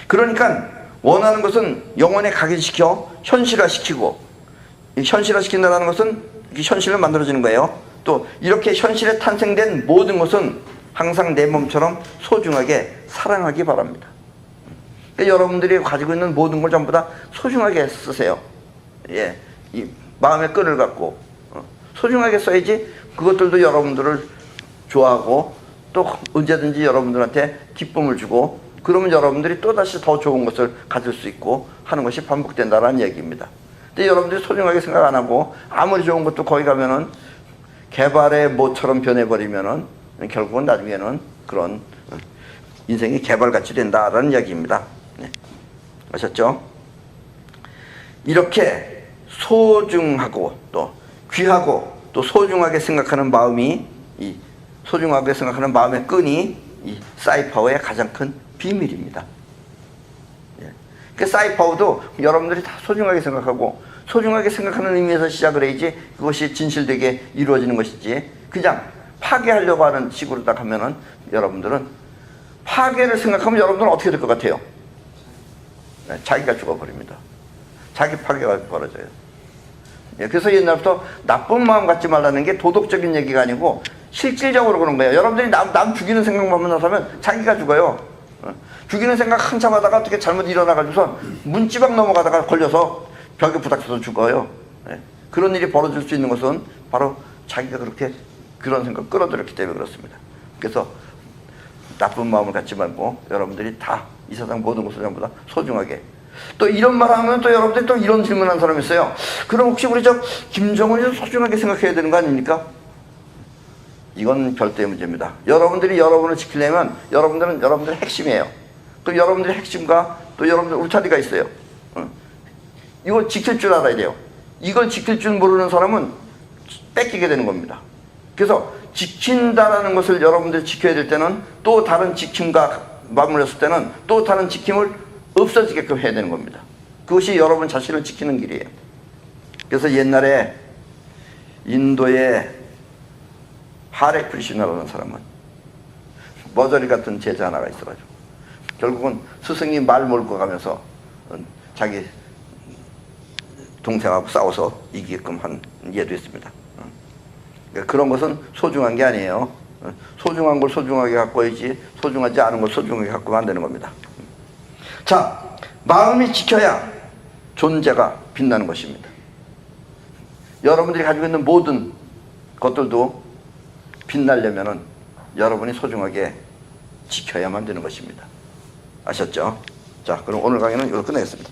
그러니까 원하는 것은 영혼에 각인시켜 현실화시키고, 이 현실화시킨다는 것은 현실로 만들어지는 거예요. 또 이렇게 현실에 탄생된 모든 것은 항상 내 몸처럼 소중하게 사랑하기 바랍니다. 그러니까 여러분들이 가지고 있는 모든 걸 전부 다 소중하게 쓰세요. 예, 이 마음의 끈을 갖고 소중하게 써야지 그것들도 여러분들을 좋아하고 또 언제든지 여러분들한테 기쁨을 주고, 그러면 여러분들이 또다시 더 좋은 것을 가질 수 있고 하는 것이 반복된다는 얘기입니다. 근데 여러분들이 소중하게 생각 안 하고 아무리 좋은 것도 거기 가면은 개발의 모처럼 변해버리면은 결국은 나중에는 그런 인생이 개발같이 된다라는 이야기입니다. 네. 아셨죠? 이렇게 소중하고 또 귀하고 또 소중하게 생각하는 마음이, 이 소중하게 생각하는 마음의 끈이 이 사이파워의 가장 큰 비밀입니다. 예. 그 사이파워도 여러분들이 다 소중하게 생각하고 소중하게 생각하는 의미에서 시작을 해야지 그것이 진실되게 이루어지는 것이지, 그냥 파괴하려고 하는 식으로 딱 하면은 여러분들은 파괴를 생각하면 여러분들은 어떻게 될 것 같아요? 네, 자기가 죽어버립니다. 자기 파괴가 벌어져요. 예, 그래서 옛날부터 나쁜 마음 갖지 말라는 게 도덕적인 얘기가 아니고 실질적으로 그런 거예요. 여러분들이 남 죽이는 생각만 하면 자기가 죽어요. 죽이는 생각 한참 하다가 어떻게 잘못 일어나가지고서 문지방 넘어가다가 걸려서 벽에 부닥쳐서 죽어요. 예, 그런 일이 벌어질 수 있는 것은 바로 자기가 그렇게 그런 생각 끌어들였기 때문에 그렇습니다. 그래서 나쁜 마음을 갖지 말고 여러분들이 다 이 세상 모든 것을 전부 다 소중하게. 또 이런 말 하면 또 여러분들이 또 이런 질문하는 사람이 있어요. 그럼 혹시 우리 김정은이 소중하게 생각해야 되는 거 아닙니까? 이건 별도의 문제입니다. 여러분들이 여러분을 지키려면 여러분들은 여러분들의 핵심이에요. 또 여러분들의 핵심과 또 여러분들 울타리가 있어요. 이걸 지킬 줄 알아야 돼요. 이걸 지킬 줄 모르는 사람은 뺏기게 되는 겁니다. 그래서 지킨다라는 것을 여러분들이 지켜야 될 때는 또 다른 지킴과 맞물렸을 때는 또 다른 지킴을 없어지게끔 해야 되는 겁니다. 그것이 여러분 자신을 지키는 길이에요. 그래서 옛날에 인도의 하레 크리슈나라는 사람은 머저리 같은 제자 하나가 있어가지고 결국은 스승이 말 몰고 가면서 자기 동생하고 싸워서 이기게끔 한 예도 있습니다. 그런 것은 소중한 게 아니에요. 소중한 걸 소중하게 갖고 야지 소중하지 않은 걸 소중하게 갖고는 안 되는 겁니다. 자, 마음이 지켜야 존재가 빛나는 것입니다. 여러분들이 가지고 있는 모든 것들도 빛나려면은 여러분이 소중하게 지켜야만 되는 것입니다. 아셨죠? 자, 그럼 오늘 강의는 이걸로 끝내겠습니다.